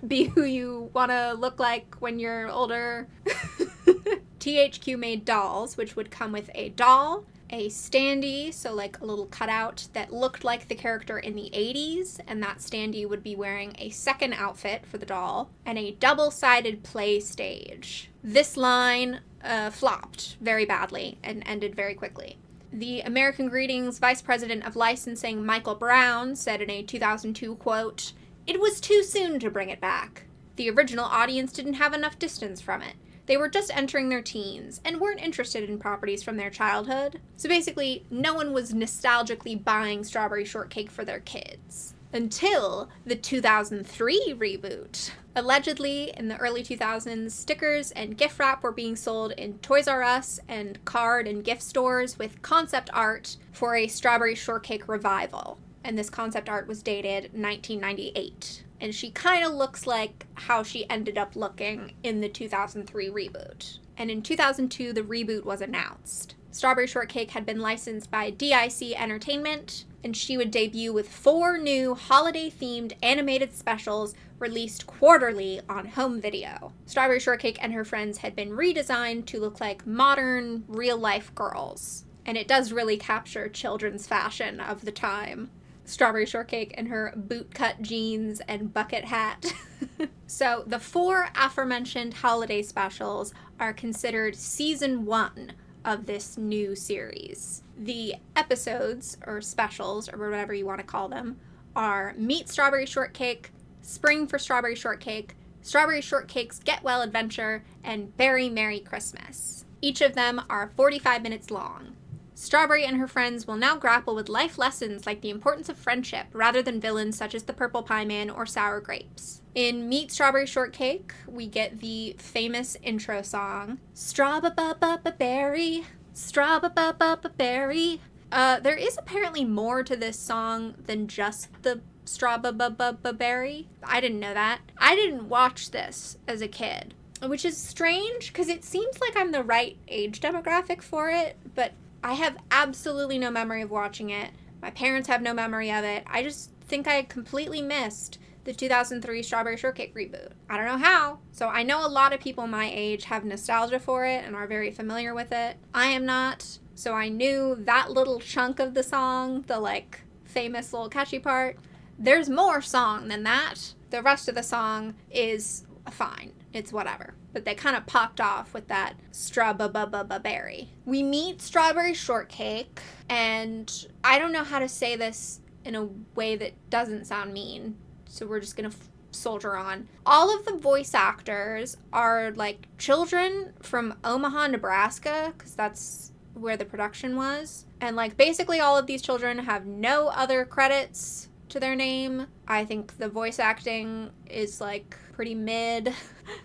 [SPEAKER 1] Be who you want to look like when you're older. THQ made dolls, which would come with a doll, a standee, so like a little cutout that looked like the character in the 80s, and that standee would be wearing a second outfit for the doll, and a double-sided play stage. This line flopped very badly and ended very quickly. The American Greetings Vice President of Licensing, Michael Brown, said in a 2002 quote, "It was too soon to bring it back. The original audience didn't have enough distance from it. They were just entering their teens and weren't interested in properties from their childhood." So basically, no one was nostalgically buying Strawberry Shortcake for their kids. Until the 2003 reboot. Allegedly, in the early 2000s, stickers and gift wrap were being sold in Toys R Us and card and gift stores with concept art for a Strawberry Shortcake revival. And this concept art was dated 1998. And she kind of looks like how she ended up looking in the 2003 reboot. And in 2002, the reboot was announced. Strawberry Shortcake had been licensed by DIC Entertainment, and she would debut with 4 new holiday-themed animated specials released quarterly on home video. Strawberry Shortcake and her friends had been redesigned to look like modern, real-life girls. And it does really capture children's fashion of the time. Strawberry Shortcake in her bootcut jeans and bucket hat. So the 4 aforementioned holiday specials are considered season 1 of this new series. The episodes, or specials, or whatever you want to call them, are Meet Strawberry Shortcake, Spring for Strawberry Shortcake, Strawberry Shortcake's Get Well Adventure, and Berry Merry Christmas. Each of them are 45 minutes long. Strawberry and her friends will now grapple with life lessons like the importance of friendship rather than villains such as the Purple Pie Man or Sour Grapes. In Meet Strawberry Shortcake, we get the famous intro song, Straw-ba-ba-ba-ba-berry, Straw-ba-ba-ba-ba-berry. There is apparently more to this song than just the Straw-ba-ba-ba-ba-berry. I didn't know that. I didn't watch this as a kid, which is strange because it seems like I'm the right age demographic for it, but I have absolutely no memory of watching it. My parents have no memory of it. I just think I completely missed the 2003 Strawberry Shortcake reboot. I don't know how. So I know a lot of people my age have nostalgia for it and are very familiar with it. I am not. So I knew that little chunk of the song, the like famous little catchy part. There's more song than that. The rest of the song is fine. It's whatever. But they kind of popped off with that Straw-ba-ba-ba-ba-berry. We meet Strawberry Shortcake, and I don't know how to say this in a way that doesn't sound mean, so we're just gonna soldier on. All of the voice actors are like children from Omaha, Nebraska, because that's where the production was. And like basically all of these children have no other credits to their name. I think the voice acting is like pretty mid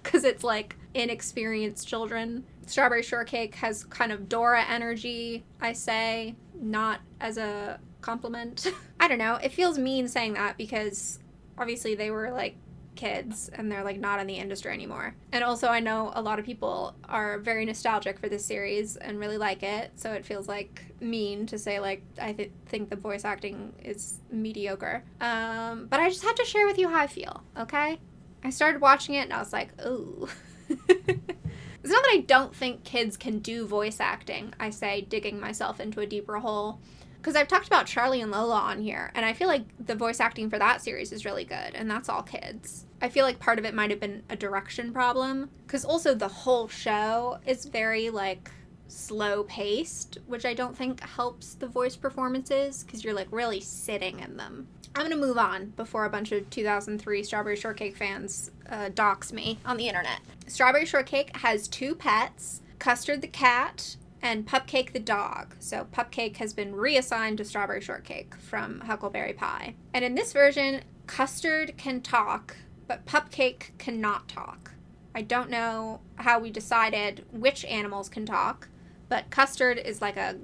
[SPEAKER 1] because it's like inexperienced children. Strawberry Shortcake has kind of Dora energy, I say, not as a compliment. I don't know. It feels mean saying that because obviously they were like kids and they're like not in the industry anymore. And also I know a lot of people are very nostalgic for this series and really like it, so it feels like mean to say like I think the voice acting is mediocre. But I just had to share with you how I feel, okay? I started watching it and I was like, ooh. It's not that I don't think kids can do voice acting, I say, digging myself into a deeper hole. Because I've talked about Charlie and Lola on here, and I feel like the voice acting for that series is really good, and that's all kids. I feel like part of it might have been a direction problem, because also the whole show is very, like, slow-paced, which I don't think helps the voice performances, because you're, like, really sitting in them. I'm going to move on before a bunch of 2003 Strawberry Shortcake fans dox me on the internet. Strawberry Shortcake has 2 pets, Custard the cat and Pupcake the dog. So Pupcake has been reassigned to Strawberry Shortcake from Huckleberry Pie. And in this version, Custard can talk, but Pupcake cannot talk. I don't know how we decided which animals can talk, but Custard is like a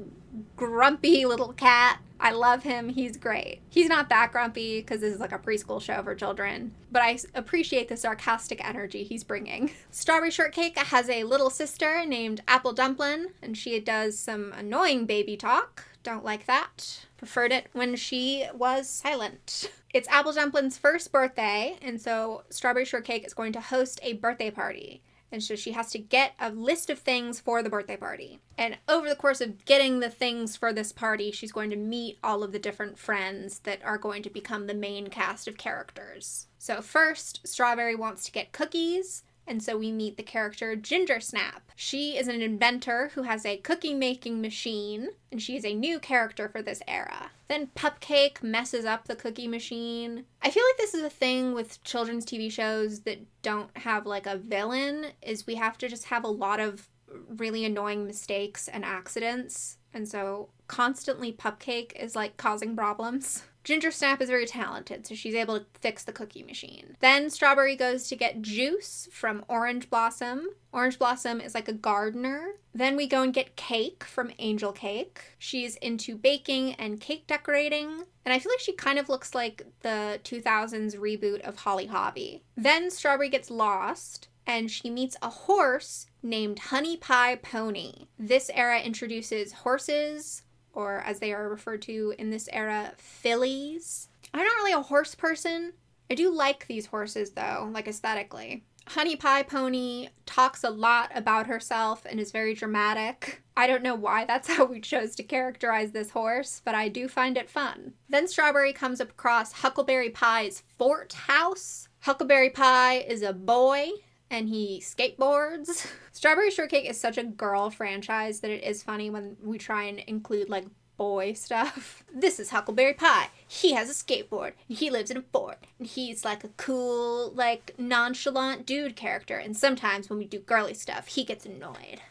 [SPEAKER 1] grumpy little cat. I love him. He's great. He's not that grumpy because this is like a preschool show for children, but I appreciate the sarcastic energy he's bringing. Strawberry Shortcake has a little sister named Apple Dumpling, and she does some annoying baby talk. Don't like that. Preferred it when she was silent. It's Apple Dumpling's first birthday, and so Strawberry Shortcake is going to host a birthday party. And so she has to get a list of things for the birthday party. And over the course of getting the things for this party, she's going to meet all of the different friends that are going to become the main cast of characters. So first, Strawberry wants to get cookies, and so we meet the character Ginger Snap. She is an inventor who has a cookie-making machine, and she is a new character for this era. Then Pupcake messes up the cookie machine. I feel like this is a thing with children's TV shows that don't have like a villain, is we have to just have a lot of really annoying mistakes and accidents. And so constantly Pupcake is like causing problems. Ginger Snap is very talented, so she's able to fix the cookie machine. Then Strawberry goes to get juice from Orange Blossom. Orange Blossom is like a gardener. Then we go and get cake from Angel Cake. She's into baking and cake decorating, and I feel like she kind of looks like the 2000s reboot of Holly Hobbie. Then Strawberry gets lost, and she meets a horse named Honey Pie Pony. This era introduces horses, or as they are referred to in this era, fillies. I'm not really a horse person. I do like these horses though, like aesthetically. Honey Pie Pony talks a lot about herself and is very dramatic. I don't know why that's how we chose to characterize this horse, but I do find it fun. Then Strawberry comes across Huckleberry Pie's fort house. Huckleberry Pie is a boy, and he skateboards. Strawberry Shortcake is such a girl franchise that it is funny when we try and include like boy stuff. This is Huckleberry Pie. He has a skateboard, and he lives in a fort, and he's like a cool, like nonchalant dude character, and sometimes when we do girly stuff, he gets annoyed.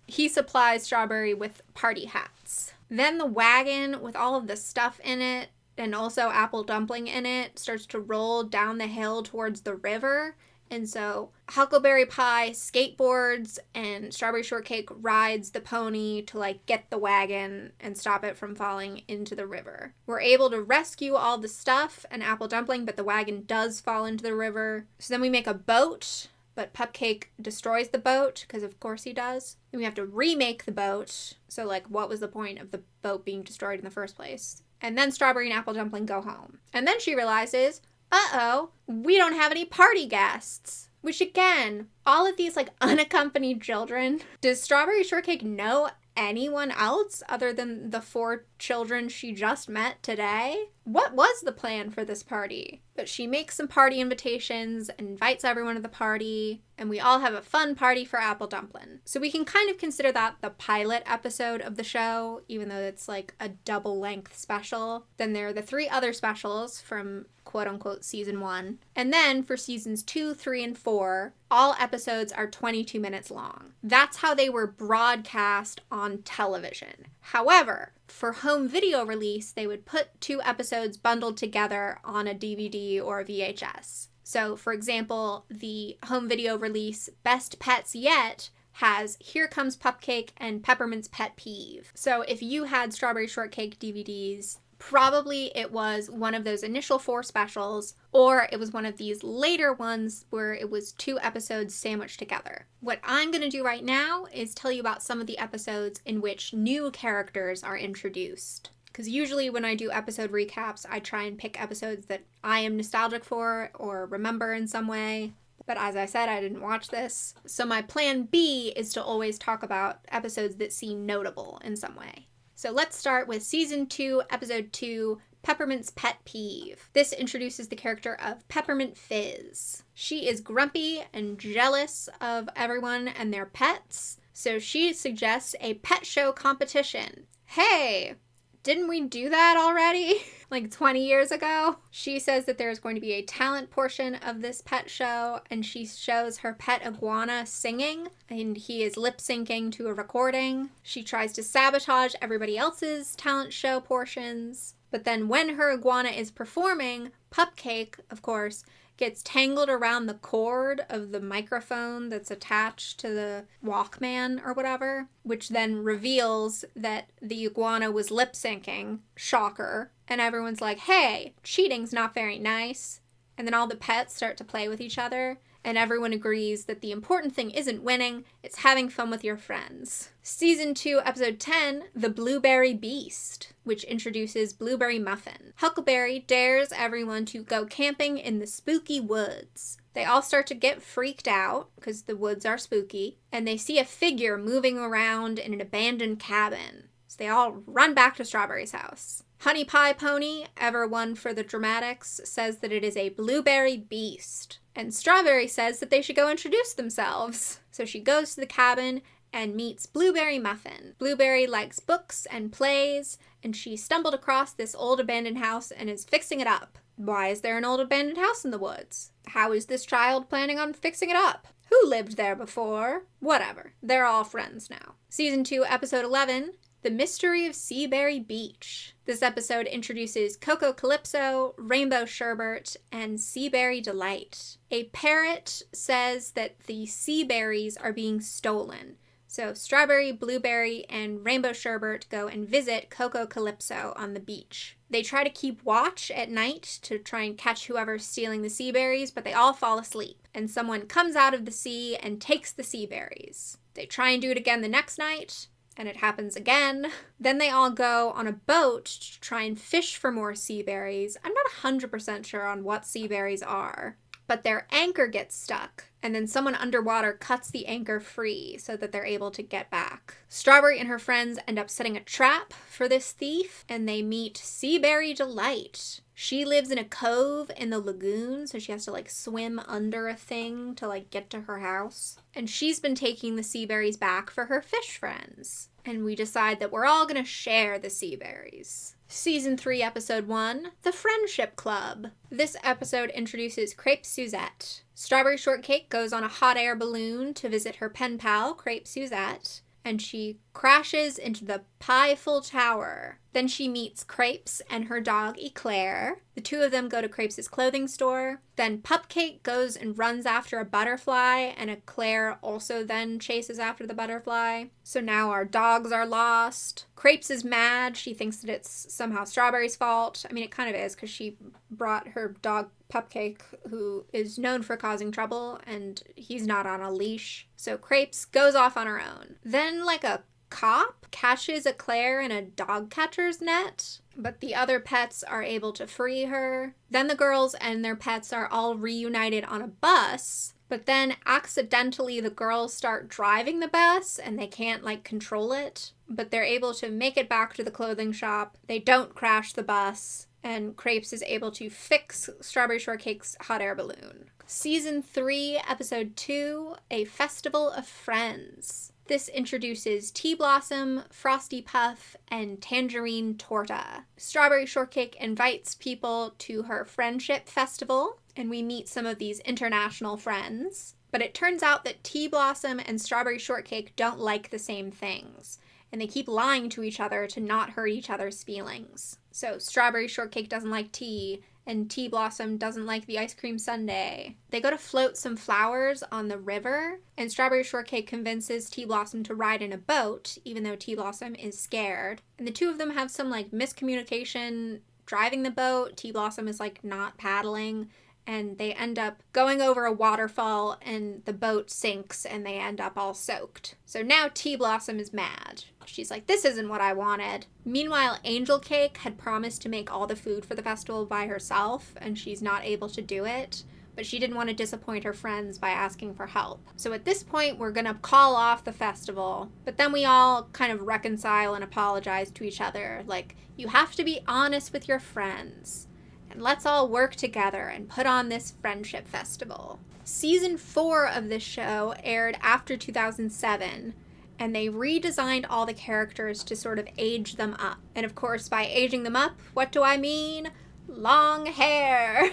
[SPEAKER 1] He supplies Strawberry with party hats. Then the wagon with all of the stuff in it, and also Apple Dumpling in it, starts to roll down the hill towards the river. And so Huckleberry Pie skateboards and Strawberry Shortcake rides the pony to like get the wagon and stop it from falling into the river. We're able to rescue all the stuff and Apple Dumpling, but the wagon does fall into the river. So then we make a boat, but Pupcake destroys the boat, because of course he does. Then we have to remake the boat. So like, what was the point of the boat being destroyed in the first place? And then Strawberry and Apple Dumpling go home. And then she realizes, uh-oh, we don't have any party guests. Which again, all of these like unaccompanied children. Does Strawberry Shortcake know anyone else other than the 4 children she just met today? What was the plan for this party? But she makes some party invitations and invites everyone to the party, and we all have a fun party for Apple Dumpling. So we can kind of consider that the pilot episode of the show, even though it's like a double-length special. Then there are the 3 other specials from quote-unquote season 1. And then for seasons 2, 3, and 4, all episodes are 22 minutes long. That's how they were broadcast on television. However, for home video release, they would put 2 episodes bundled together on a DVD or a VHS. So, for example, the home video release Best Pets Yet has Here Comes Pupcake and Peppermint's Pet Peeve. So if you had Strawberry Shortcake DVDs, probably it was one of those initial 4 specials, or it was one of these later ones where it was 2 episodes sandwiched together. What I'm going to do right now is tell you about some of the episodes in which new characters are introduced. Because usually when I do episode recaps, I try and pick episodes that I am nostalgic for or remember in some way. But as I said, I didn't watch this. So my plan B is to always talk about episodes that seem notable in some way. So let's start with Season 2, Episode 2, Peppermint's Pet Peeve. This introduces the character of Peppermint Fizz. She is grumpy and jealous of everyone and their pets, so she suggests a pet show competition. Hey, didn't we do that already? Like 20 years ago? She says that there's going to be a talent portion of this pet show, and she shows her pet iguana singing, and he is lip syncing to a recording. She tries to sabotage everybody else's talent show portions, but then when her iguana is performing, Pupcake, of course, gets tangled around the cord of the microphone that's attached to the Walkman or whatever, which then reveals that the iguana was lip syncing. Shocker. And everyone's like, hey, cheating's not very nice. And then all the pets start to play with each other, and everyone agrees that the important thing isn't winning, it's having fun with your friends. Season 2, Episode 10, The Blueberry Beast, which introduces Blueberry Muffin. Huckleberry dares everyone to go camping in the spooky woods. They all start to get freaked out, because the woods are spooky, and they see a figure moving around in an abandoned cabin. So they all run back to Strawberry's house. Honey Pie Pony, ever one for the dramatics, says that it is a blueberry beast. And Strawberry says that they should go introduce themselves. So she goes to the cabin and meets Blueberry Muffin. Blueberry likes books and plays, and she stumbled across this old abandoned house and is fixing it up. Why is there an old abandoned house in the woods? How is this child planning on fixing it up? Who lived there before? Whatever. They're all friends now. Season 2, Episode 11, The Mystery of Seaberry Beach. This episode introduces Coco Calypso, Rainbow Sherbet, and Seaberry Delight. A parrot says that the sea berries are being stolen. So Strawberry, Blueberry, and Rainbow Sherbet go and visit Coco Calypso on the beach. They try to keep watch at night to try and catch whoever's stealing the sea berries, but they all fall asleep. And someone comes out of the sea and takes the sea berries. They try and do it again the next night, and it happens again. Then they all go on a boat to try and fish for more sea berries. I'm not 100% sure on what sea berries are, but their anchor gets stuck, and then someone underwater cuts the anchor free so that they're able to get back. Strawberry and her friends end up setting a trap for this thief, and they meet Seaberry Delight. She lives in a cove in the lagoon, so she has to like swim under a thing to like get to her house. And she's been taking the sea berries back for her fish friends. And we decide that we're all gonna share the sea berries. Season 3, Episode 1, The Friendship Club. This episode introduces Crepe Suzette. Strawberry Shortcake goes on a hot air balloon to visit her pen pal, Crepe Suzette, and she crashes into the Pieful Tower. Then she meets Crepes and her dog Eclair. The two of them go to Crepes' clothing store. Then Pupcake goes and runs after a butterfly, and Eclair also then chases after the butterfly. So now our dogs are lost. Crepes is mad. She thinks that it's somehow Strawberry's fault. I mean, it kind of is, because she brought her dog Pupcake, who is known for causing trouble, and he's not on a leash. So Crepes goes off on her own. Then, like a cop catches Eclair in a dog catcher's net, but the other pets are able to free her. Then the girls and their pets are all reunited on a bus, but then accidentally the girls start driving the bus and they can't like control it, but they're able to make it back to the clothing shop. They don't crash the bus, and Crepes is able to fix Strawberry Shortcake's hot air balloon. Season 3, Episode 2, A Festival of Friends. This introduces Tea Blossom, Frosty Puff, and Tangerine Torta. Strawberry Shortcake invites people to her friendship festival, and we meet some of these international friends. But it turns out that Tea Blossom and Strawberry Shortcake don't like the same things, and they keep lying to each other to not hurt each other's feelings. So Strawberry Shortcake doesn't like tea, and Tea Blossom doesn't like the ice cream sundae. They go to float some flowers on the river, and Strawberry Shortcake convinces Tea Blossom to ride in a boat, even though Tea Blossom is scared. And the two of them have some like miscommunication driving the boat. Tea Blossom is like not paddling, and they end up going over a waterfall, and the boat sinks, and they end up all soaked. So now Tea Blossom is mad. She's like, this isn't what I wanted. Meanwhile, Angel Cake had promised to make all the food for the festival by herself, and she's not able to do it. But she didn't want to disappoint her friends by asking for help. So at this point, we're gonna call off the festival. But then we all kind of reconcile and apologize to each other. Like, you have to be honest with your friends. And let's all work together and put on this friendship festival. Season 4 of this show aired after 2007, and they redesigned all the characters to sort of age them up. And of course, by aging them up, what do I mean? Long hair!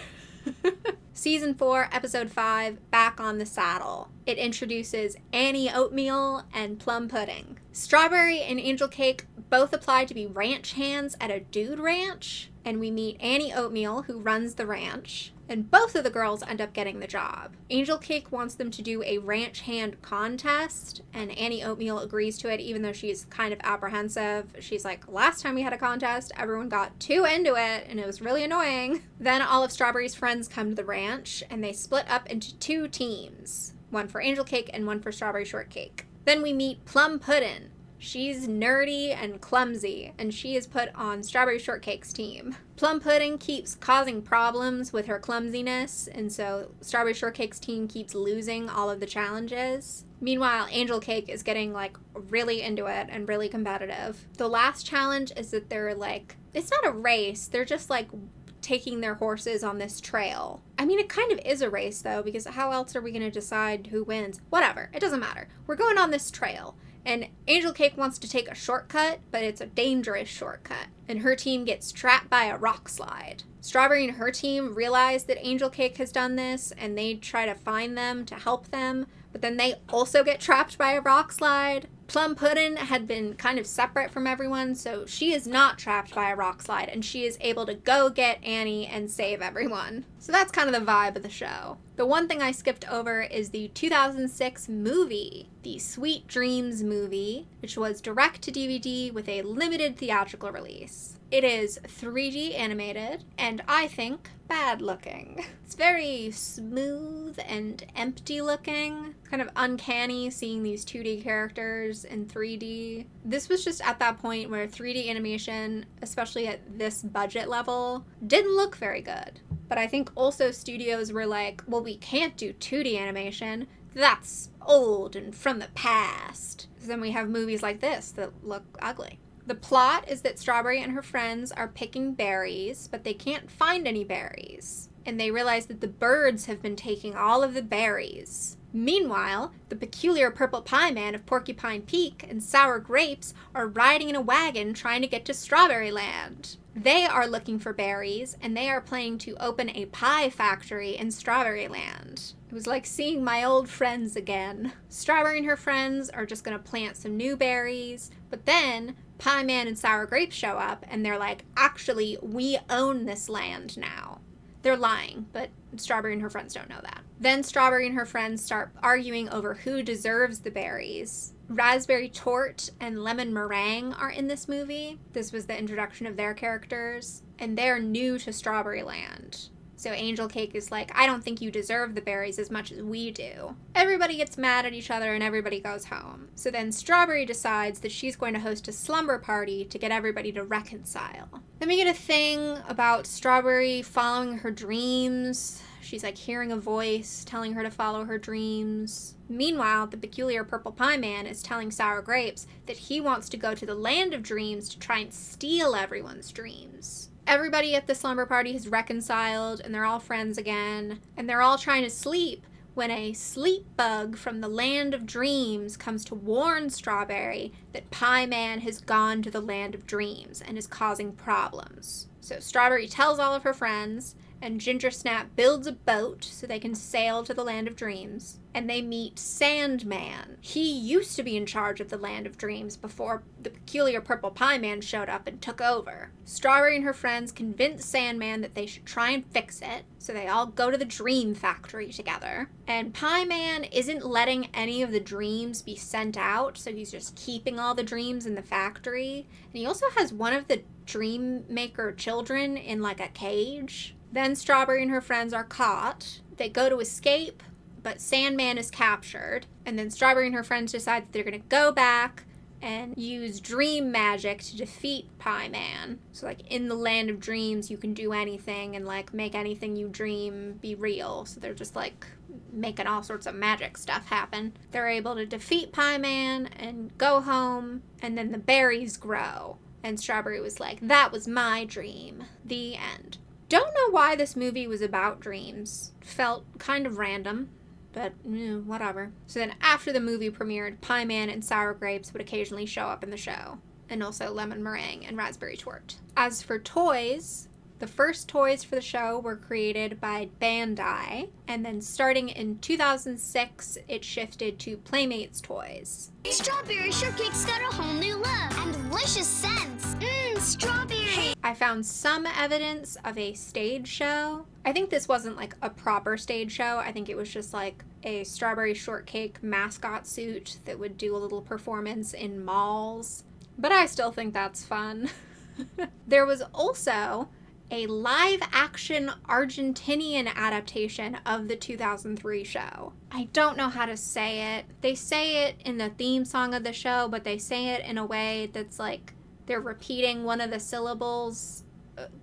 [SPEAKER 1] Season 4, Episode 5, Back on the Saddle. It introduces Annie Oatmeal and Plum Pudding. Strawberry and Angel Cake both apply to be ranch hands at a dude ranch, and we meet Annie Oatmeal, who runs the ranch, and both of the girls end up getting the job. Angel Cake wants them to do a ranch hand contest, and Annie Oatmeal agrees to it, even though she's kind of apprehensive. She's like, last time we had a contest, everyone got too into it, and it was really annoying. Then all of Strawberry's friends come to the ranch, and they split up into 2 teams. One for Angel Cake and one for Strawberry Shortcake. Then we meet Plum Puddin'. She's nerdy and clumsy, and she is put on Strawberry Shortcake's team. Plum Pudding keeps causing problems with her clumsiness, and so Strawberry Shortcake's team keeps losing all of the challenges. Meanwhile, Angel Cake is getting, really into it and really competitive. The last challenge is that they're, it's not a race, they're just, taking their horses on this trail. I mean, it kind of is a race, though, because how else are we going to decide who wins? Whatever, it doesn't matter. We're going on this trail. And Angel Cake wants to take a shortcut, but it's a dangerous shortcut. And her team gets trapped by a rock slide. Strawberry and her team realize that Angel Cake has done this, and they try to find them to help them, but then they also get trapped by a rock slide. Plum Puddin' had been kind of separate from everyone, so she is not trapped by a rock slide, and she is able to go get Annie and save everyone. So that's kind of the vibe of the show. The one thing I skipped over is the 2006 movie, the Sweet Dreams movie, which was direct to DVD with a limited theatrical release. It is 3D animated, and I think bad looking. It's very smooth and empty looking, kind of uncanny seeing these 2D characters in 3D. This was just at that point where 3D animation, especially at this budget level, didn't look very good. But I think also studios were like, well, we can't do 2D animation. That's old and from the past. Then we have movies like this that look ugly. The plot is that Strawberry and her friends are picking berries, but they can't find any berries. And they realize that the birds have been taking all of the berries. Meanwhile, the peculiar purple pie man of Porcupine Peak and Sour Grapes are riding in a wagon trying to get to Strawberry Land. They are looking for berries, and they are planning to open a pie factory in Strawberry Land. It was like seeing my old friends again. Strawberry and her friends are just going to plant some new berries, but then Pie Man and Sour Grapes show up, and they're like, actually, we own this land now. They're lying, but Strawberry and her friends don't know that. Then Strawberry and her friends start arguing over who deserves the berries. Raspberry Tort and Lemon Meringue are in this movie. This was the introduction of their characters, and they're new to Strawberry Land. So Angel Cake is like, I don't think you deserve the berries as much as we do. Everybody gets mad at each other and everybody goes home. So then Strawberry decides that she's going to host a slumber party to get everybody to reconcile. Then we get a thing about Strawberry following her dreams. She's hearing a voice telling her to follow her dreams. Meanwhile, the peculiar purple pie man is telling Sour Grapes that he wants to go to the land of dreams to try and steal everyone's dreams. Everybody at the slumber party has reconciled, and they're all friends again, and they're all trying to sleep when a sleep bug from the land of dreams comes to warn Strawberry that Pie Man has gone to the land of dreams and is causing problems. So Strawberry tells all of her friends, and Ginger Snap builds a boat so they can sail to the land of dreams. And they meet Sandman. He used to be in charge of the land of dreams before the peculiar purple pie man showed up and took over. Strawberry and her friends convince Sandman that they should try and fix it, so they all go to the dream factory together. And Pie Man isn't letting any of the dreams be sent out, so he's just keeping all the dreams in the factory. And he also has one of the dream maker children in a cage. Then Strawberry and her friends are caught. They go to escape, but Sandman is captured. And then Strawberry and her friends decide that they're going to go back and use dream magic to defeat Pie Man. So in the land of dreams, you can do anything and make anything you dream be real. So they're just making all sorts of magic stuff happen. They're able to defeat Pie Man and go home, and then the berries grow. And Strawberry was like, that was my dream. The end. Don't know why this movie was about dreams. Felt kind of random. but whatever. So then after the movie premiered, Pie Man and Sour Grapes would occasionally show up in the show, and also Lemon Meringue and Raspberry Twort. As for toys, the first toys for the show were created by Bandai, and then starting in 2006, it shifted to Playmates toys.
[SPEAKER 5] Strawberry shortcake's got a whole new look and delicious scents. Strawberry.
[SPEAKER 1] I found some evidence of a stage show. I think this wasn't like a proper stage show. I think it was just like a strawberry shortcake mascot suit that would do a little performance in malls. But I still think that's fun. There was also a live-action Argentinian adaptation of the 2003 show. I don't know how to say it. They say it in the theme song of the show, but they say it in a way that's like they're repeating one of the syllables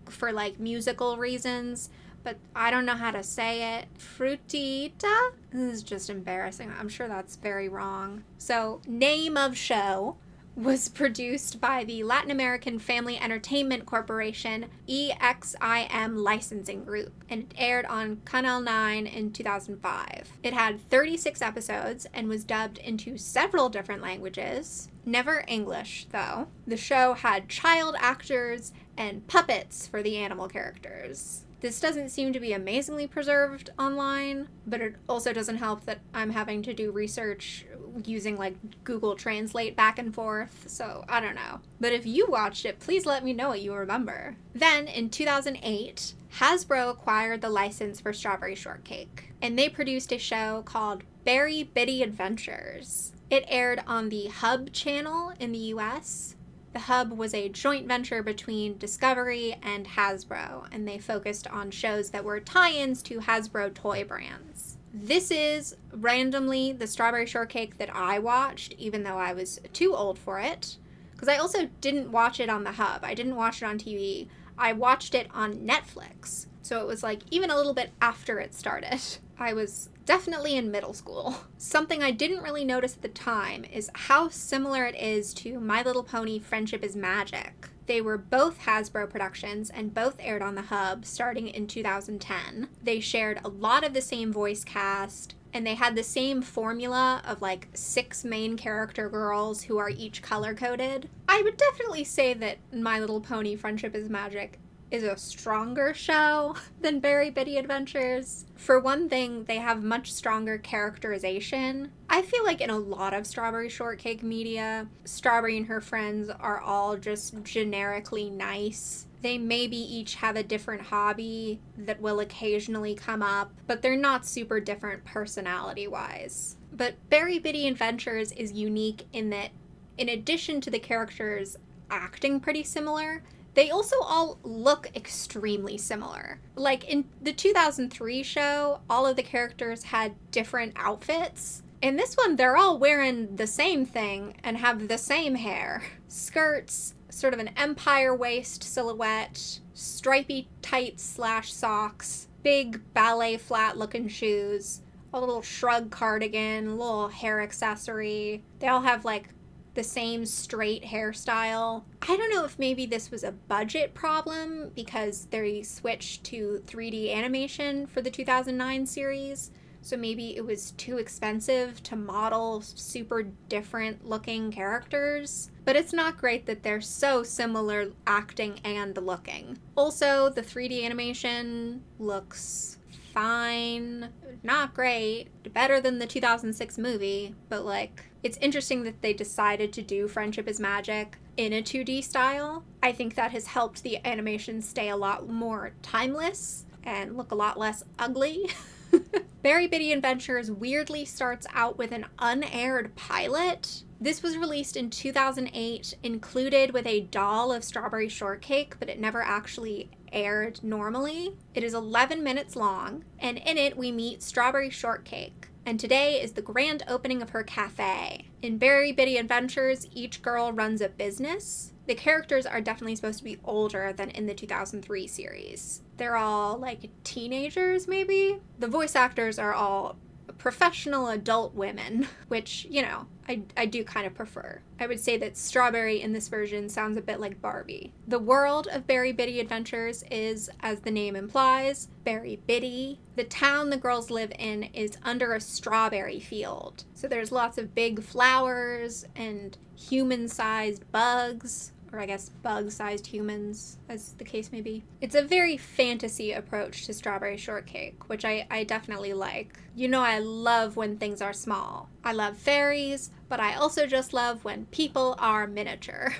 [SPEAKER 1] for like musical reasons, but I don't know how to say it. Frutita? This is just embarrassing. I'm sure that's very wrong. So, name of show was produced by the Latin American Family Entertainment Corporation, EXIM Licensing Group, and it aired on Canal 9 in 2005. It had 36 episodes and was dubbed into several different languages, never English though. The show had child actors and puppets for the animal characters. This doesn't seem to be amazingly preserved online, but it also doesn't help that I'm having to do research using like Google Translate back and forth, so I don't know. But if you watched it, please let me know what you remember. Then in 2008, Hasbro acquired the license for Strawberry Shortcake, and they produced a show called Berry Bitty Adventures. It aired on the Hub channel in the US. The Hub was a joint venture between Discovery and Hasbro, and they focused on shows that were tie-ins to Hasbro toy brands. This is randomly the Strawberry Shortcake that I watched, even though I was too old for it. Because I also didn't watch it on the Hub. I didn't watch it on TV. I watched it on Netflix. So it was like even a little bit after it started. I was definitely in middle school. Something I didn't really notice at the time is how similar it is to My Little Pony Friendship is Magic. They were both Hasbro productions and both aired on the Hub starting in 2010. They shared a lot of the same voice cast, and they had the same formula of like 6 main character girls who are each color-coded. I would definitely say that My Little Pony Friendship is Magic is a stronger show than Berry Bitty Adventures. For one thing, they have much stronger characterization. I feel like in a lot of Strawberry Shortcake media, Strawberry and her friends are all just generically nice. They maybe each have a different hobby that will occasionally come up, but they're not super different personality-wise. But Berry Bitty Adventures is unique in that, in addition to the characters acting pretty similar, they also all look extremely similar. Like in the 2003 show, all of the characters had different outfits. In this one, they're all wearing the same thing and have the same hair. Skirts, sort of an empire waist silhouette, stripy tights / socks, big ballet flat looking shoes, a little shrug cardigan, a little hair accessory. They all have like the same straight hairstyle. I don't know if maybe this was a budget problem because they switched to 3D animation for the 2009 series, so maybe it was too expensive to model super different looking characters. But it's not great that they're so similar acting and looking. Also, the 3D animation looks fine, not great, better than the 2006 movie, but like, it's interesting that they decided to do Friendship is Magic in a 2D style. I think that has helped the animation stay a lot more timeless and look a lot less ugly. Berry Bitty Adventures weirdly starts out with an unaired pilot. This was released in 2008, included with a doll of Strawberry Shortcake, but it never actually aired normally. It is 11 minutes long, and in it we meet Strawberry Shortcake. And today is the grand opening of her cafe. In Berry Bitty Adventures, each girl runs a business. The characters are definitely supposed to be older than in the 2003 series. They're all like teenagers, maybe? The voice actors are all professional adult women, which, you know, I do kind of prefer. I would say that Strawberry in this version sounds a bit like Barbie. The world of Berry Bitty Adventures is, as the name implies, Berry Bitty. The town the girls live in is under a strawberry field. So there's lots of big flowers and human-sized bugs, or I guess bug-sized humans, as the case may be. It's a very fantasy approach to Strawberry Shortcake, which I definitely like. You know I love when things are small. I love fairies, but I also just love when people are miniature.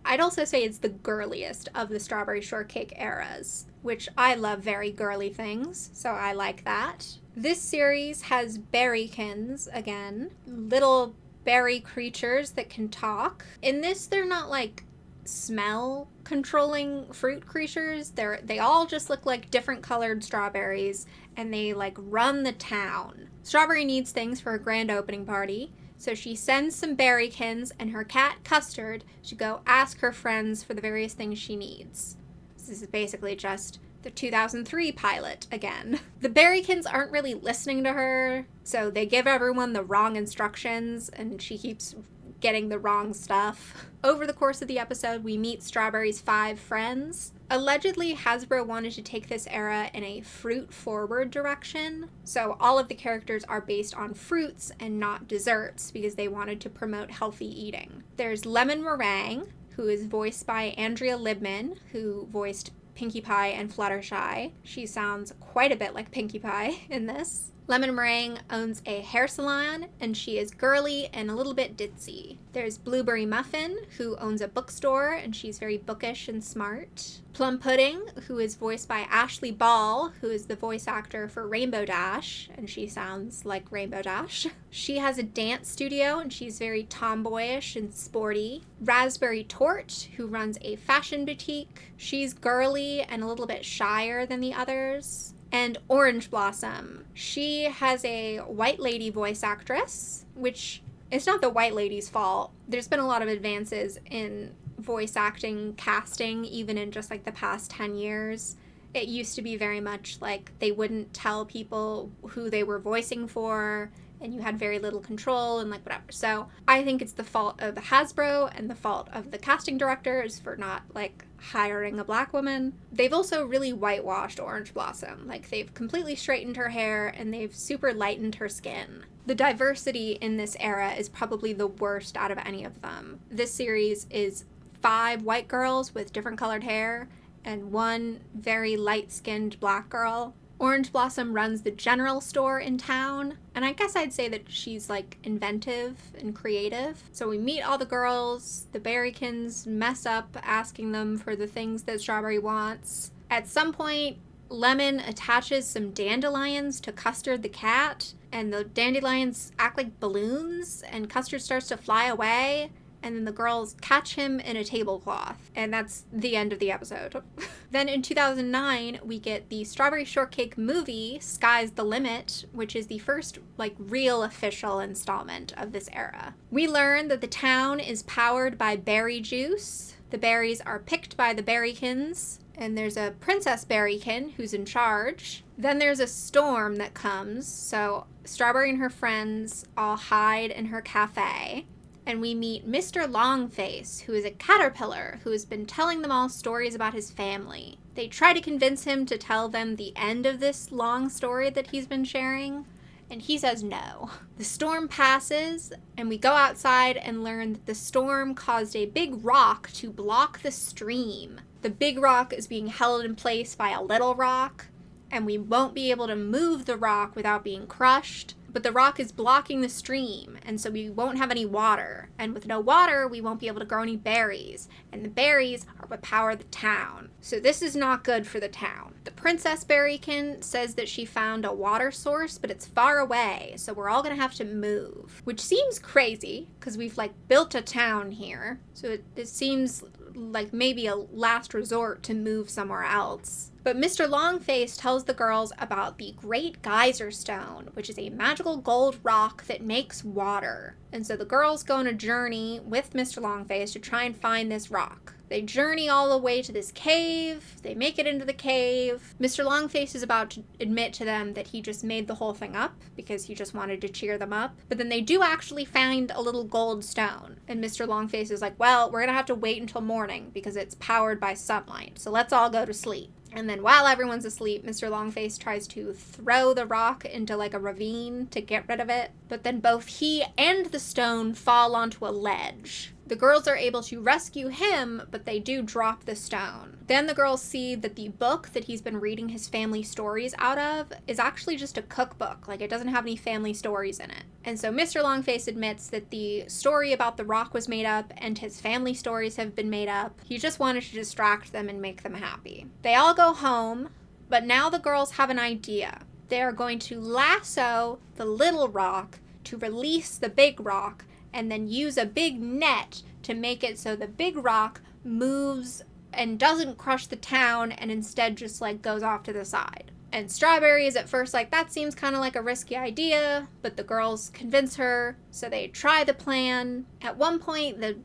[SPEAKER 1] I'd also say it's the girliest of the Strawberry Shortcake eras, which I love very girly things, so I like that. This series has berrykins, again, little berry creatures that can talk. In this, they're not like smell controlling fruit creatures. They all just look like different colored strawberries, and they like run the town. Strawberry needs things for her grand opening party, so she sends some berrykins and her cat Custard to go ask her friends for the various things she needs. This is basically just the 2003 pilot again. The berrykins aren't really listening to her, so they give everyone the wrong instructions and she keeps getting the wrong stuff. Over the course of the episode, we meet Strawberry's 5 friends. Allegedly, Hasbro wanted to take this era in a fruit-forward direction, so all of the characters are based on fruits and not desserts because they wanted to promote healthy eating. There's Lemon Meringue, who is voiced by Andrea Libman, who voiced Pinkie Pie and Fluttershy. She sounds quite a bit like Pinkie Pie in this. Lemon Meringue owns a hair salon, and she is girly and a little bit ditzy. There's Blueberry Muffin, who owns a bookstore, and she's very bookish and smart. Plum Pudding, who is voiced by Ashley Ball, who is the voice actor for Rainbow Dash, and she sounds like Rainbow Dash. She has a dance studio, and she's very tomboyish and sporty. Raspberry Torte, who runs a fashion boutique. She's girly and a little bit shyer than the others. And Orange Blossom. She has a white lady voice actress, which is not the white lady's fault. There's been a lot of advances in voice acting casting, even in just like the past 10 years. It used to be very much like they wouldn't tell people who they were voicing for, and you had very little control and like whatever. So I think it's the fault of Hasbro and the fault of the casting directors for not like hiring a black woman. They've also really whitewashed Orange Blossom. Like they've completely straightened her hair and they've super lightened her skin. The diversity in this era is probably the worst out of any of them. This series is 5 white girls with different colored hair and 1 very light-skinned black girl. Orange Blossom runs the general store in town, and I guess I'd say that she's like inventive and creative. So we meet all the girls, the berrykins mess up asking them for the things that Strawberry wants. At some point, Lemon attaches some dandelions to Custard the cat, and the dandelions act like balloons, and Custard starts to fly away. And then the girls catch him in a tablecloth. And that's the end of the episode. Then in 2009, we get the Strawberry Shortcake movie, Sky's the Limit, which is the first, like, real official installment of this era. We learn that the town is powered by berry juice. The berries are picked by the berrykins. And there's a Princess Berrykin who's in charge. Then there's a storm that comes. So Strawberry and her friends all hide in her cafe. And we meet Mr. Longface, who is a caterpillar who has been telling them all stories about his family. They try to convince him to tell them the end of this long story that he's been sharing, and he says no. The storm passes, and we go outside and learn that the storm caused a big rock to block the stream. The big rock is being held in place by a little rock, and we won't be able to move the rock without being crushed. But the rock is blocking the stream, and so we won't have any water. And with no water, we won't be able to grow any berries. And the berries are what power the town. So this is not good for the town. The Princess Berrykin says that she found a water source, but it's far away, so we're all gonna have to move. Which seems crazy, because we've, like, built a town here. So it seems like maybe a last resort to move somewhere else. But Mr. Longface tells the girls about the Great Geyser Stone, which is a magical gold rock that makes water. And so the girls go on a journey with Mr. Longface to try and find this rock. They journey all the way to this cave. They make it into the cave. Mr. Longface is about to admit to them that he just made the whole thing up because he just wanted to cheer them up. But then they do actually find a little gold stone. And Mr. Longface is like, well, we're going to have to wait until morning because it's powered by sunlight. So let's all go to sleep. And then while everyone's asleep, Mr. Longface tries to throw the rock into like a ravine to get rid of it. But then both he and the stone fall onto a ledge. The girls are able to rescue him, but they do drop the stone. Then the girls see that the book that he's been reading his family stories out of is actually just a cookbook. Like, it doesn't have any family stories in it. And so Mr. Longface admits that the story about the rock was made up and his family stories have been made up. He just wanted to distract them and make them happy. They all go home, but now the girls have an idea. They are going to lasso the little rock to release the big rock and then use a big net to make it so the big rock moves and doesn't crush the town and instead just like goes off to the side. And Strawberry is at first like, that seems kind of like a risky idea, but the girls convince her, so they try the plan. At one point, the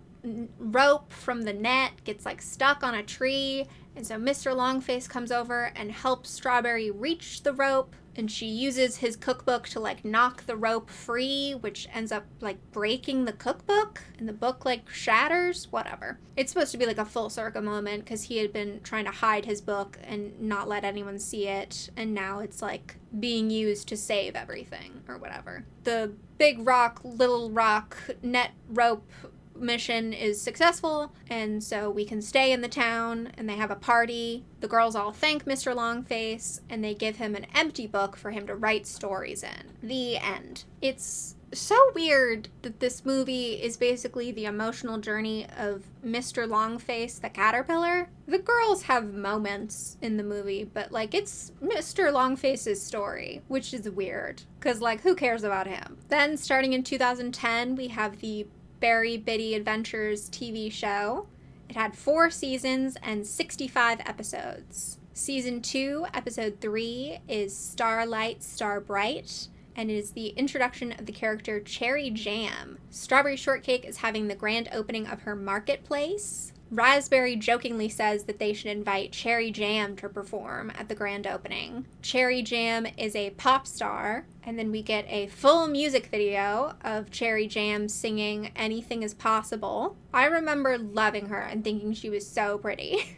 [SPEAKER 1] rope from the net gets like stuck on a tree, and so Mr. Longface comes over and helps Strawberry reach the rope, and she uses his cookbook to like knock the rope free, which ends up like breaking the cookbook, and the book like shatters, whatever. It's supposed to be like a full circle moment because he had been trying to hide his book and not let anyone see it, and now it's like being used to save everything or whatever. The big rock, little rock, net rope mission is successful, and so we can stay in the town, and they have a party. The girls all thank Mr. Longface, and they give him an empty book for him to write stories in. The end. It's so weird that this movie is basically the emotional journey of Mr. Longface the caterpillar. The girls have moments in the movie, but like it's Mr. Longface's story, which is weird, because like who cares about him? Then starting in 2010, we have the Berry Bitty Adventures TV show. It had 4 seasons and 65 episodes. Season 2, episode 3 is Starlight Starbright, and it is the introduction of the character Cherry Jam. Strawberry Shortcake is having the grand opening of her marketplace. Raspberry jokingly says that they should invite Cherry Jam to perform at the grand opening. Cherry Jam is a pop star, and then we get a full music video of Cherry Jam singing Anything Is Possible. I remember loving her and thinking she was so pretty.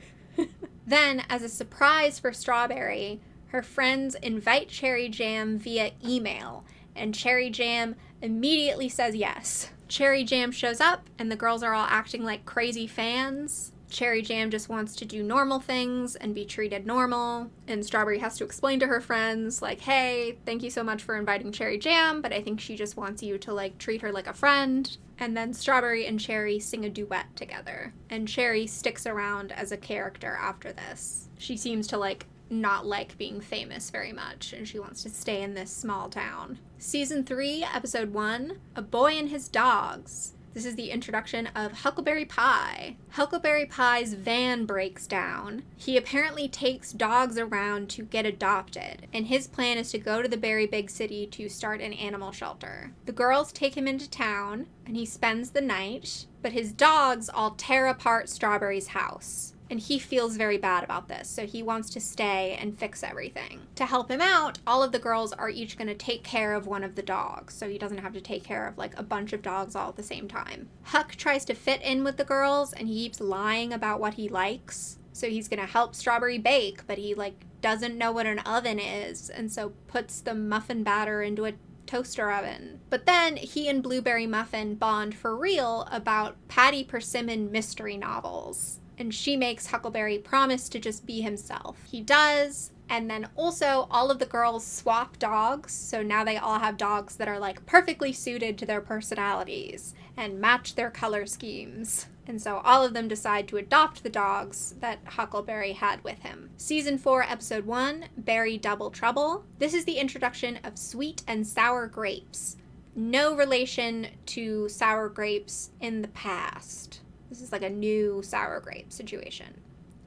[SPEAKER 1] Then, as a surprise for Strawberry, her friends invite Cherry Jam via email, and Cherry Jam immediately says yes. Cherry Jam shows up, and the girls are all acting like crazy fans. Cherry Jam just wants to do normal things and be treated normal, and Strawberry has to explain to her friends, like, hey, thank you so much for inviting Cherry Jam, but I think she just wants you to, like, treat her like a friend. And then Strawberry and Cherry sing a duet together, and Cherry sticks around as a character after this. She seems to, like, not like being famous very much, and she wants to stay in this small town. Season 3, episode 1, A Boy and His Dogs. This is the introduction of Huckleberry Pie. Huckleberry Pie's van breaks down. He apparently takes dogs around to get adopted, and his plan is to go to the very big city to start an animal shelter. The girls take him into town, and he spends the night, but his dogs all tear apart Strawberry's house. And he feels very bad about this, so he wants to stay and fix everything. To help him out, all of the girls are each going to take care of one of the dogs, so he doesn't have to take care of like a bunch of dogs all at the same time. Huck tries to fit in with the girls, and he keeps lying about what he likes. So he's going to help Strawberry bake, but he like doesn't know what an oven is, and so puts the muffin batter into a toaster oven. But then he and Blueberry Muffin bond for real about Patty Persimmon mystery novels. And she makes Huckleberry promise to just be himself. He does, and then also all of the girls swap dogs, so now they all have dogs that are like perfectly suited to their personalities and match their color schemes. And so all of them decide to adopt the dogs that Huckleberry had with him. Season 4, episode 1, Berry Double Trouble. This is the introduction of Sweet and Sour Grapes. No relation to sour grapes in the past. This is like a new sour grape situation.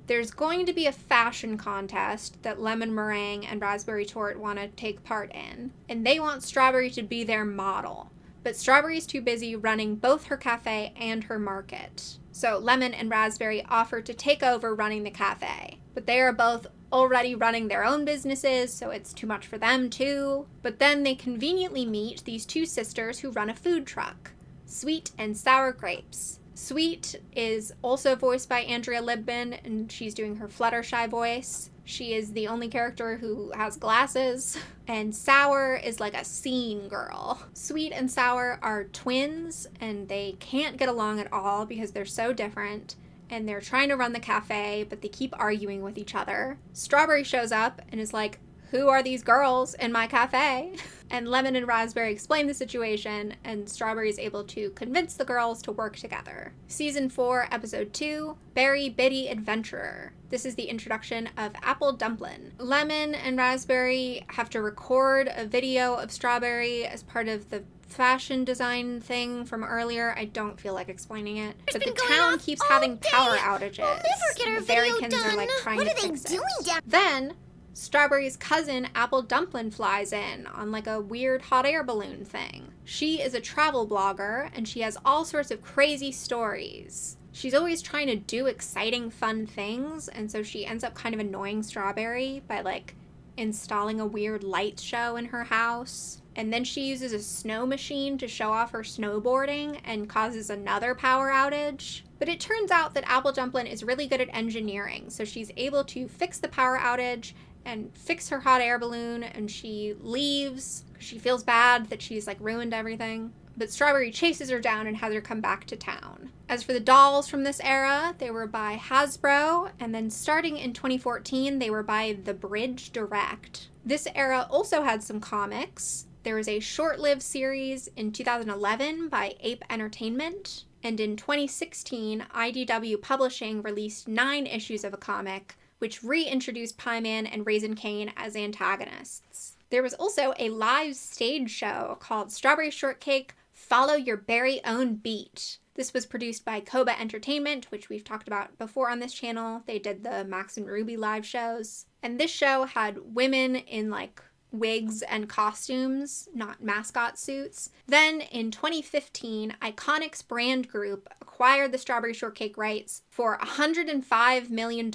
[SPEAKER 1] There's going to be a fashion contest that Lemon Meringue and Raspberry Tort want to take part in, and they want Strawberry to be their model. But Strawberry's too busy running both her cafe and her market. So Lemon and Raspberry offer to take over running the cafe. But they are both already running their own businesses, so it's too much for them too. But then they conveniently meet these two sisters who run a food truck, Sweet and Sour Grapes. Sweet is also voiced by Andrea Libman, and she's doing her Fluttershy voice. She is the only character who has glasses. And Sour is like a scene girl. Sweet and Sour are twins, and they can't get along at all because they're so different. And they're trying to run the cafe, but they keep arguing with each other. Strawberry shows up and is like, "Who are these girls in my cafe?" And Lemon and Raspberry explain the situation, and Strawberry is able to convince the girls to work together. Season 4, Episode 2, Berry Bitty Adventurer. This is the introduction of Apple Dumplin'. Lemon and Raspberry have to record a video of Strawberry as part of the fashion design thing from earlier. I don't feel like explaining it. But the town keeps having power outages.
[SPEAKER 5] We'll never get our
[SPEAKER 1] The
[SPEAKER 5] video
[SPEAKER 1] Berrykins
[SPEAKER 5] done.
[SPEAKER 1] are like trying
[SPEAKER 5] What
[SPEAKER 1] to
[SPEAKER 5] are they
[SPEAKER 1] fix it.
[SPEAKER 5] doing down?
[SPEAKER 1] Then Strawberry's cousin, Apple Dumplin', flies in on like a weird hot air balloon thing. She is a travel blogger, and she has all sorts of crazy stories. She's always trying to do exciting, fun things, and so she ends up kind of annoying Strawberry by like installing a weird light show in her house. And then she uses a snow machine to show off her snowboarding and causes another power outage. But it turns out that Apple Dumplin' is really good at engineering, so she's able to fix the power outage and fix her hot air balloon, and she leaves because she feels bad that she's like ruined everything. But Strawberry chases her down and has her come back to town. As for the dolls from this era, they were by Hasbro, and then starting in 2014, they were by The Bridge Direct. This era also had some comics. There was a short-lived series in 2011 by Ape Entertainment, and in 2016, IDW Publishing released 9 issues of a comic, which reintroduced Pie-Man and Raisin Cane as antagonists. There was also a live stage show called Strawberry Shortcake, Follow Your Berry Own Beat. This was produced by Koba Entertainment, which we've talked about before on this channel. They did the Max and Ruby live shows. And this show had women in like wigs and costumes, not mascot suits. Then in 2015, Iconic's brand group acquired the Strawberry Shortcake rights for $105 million.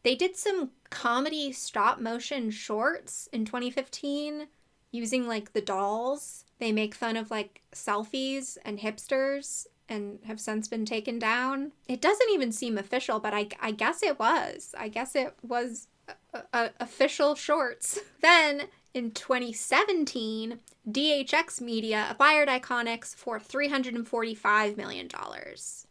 [SPEAKER 1] They did some comedy stop motion shorts in 2015 using like the dolls. They make fun of like selfies and hipsters and have since been taken down. It doesn't even seem official, but I guess it was. I guess it was official shorts. Then in 2017, DHX Media acquired Iconics for $345 million.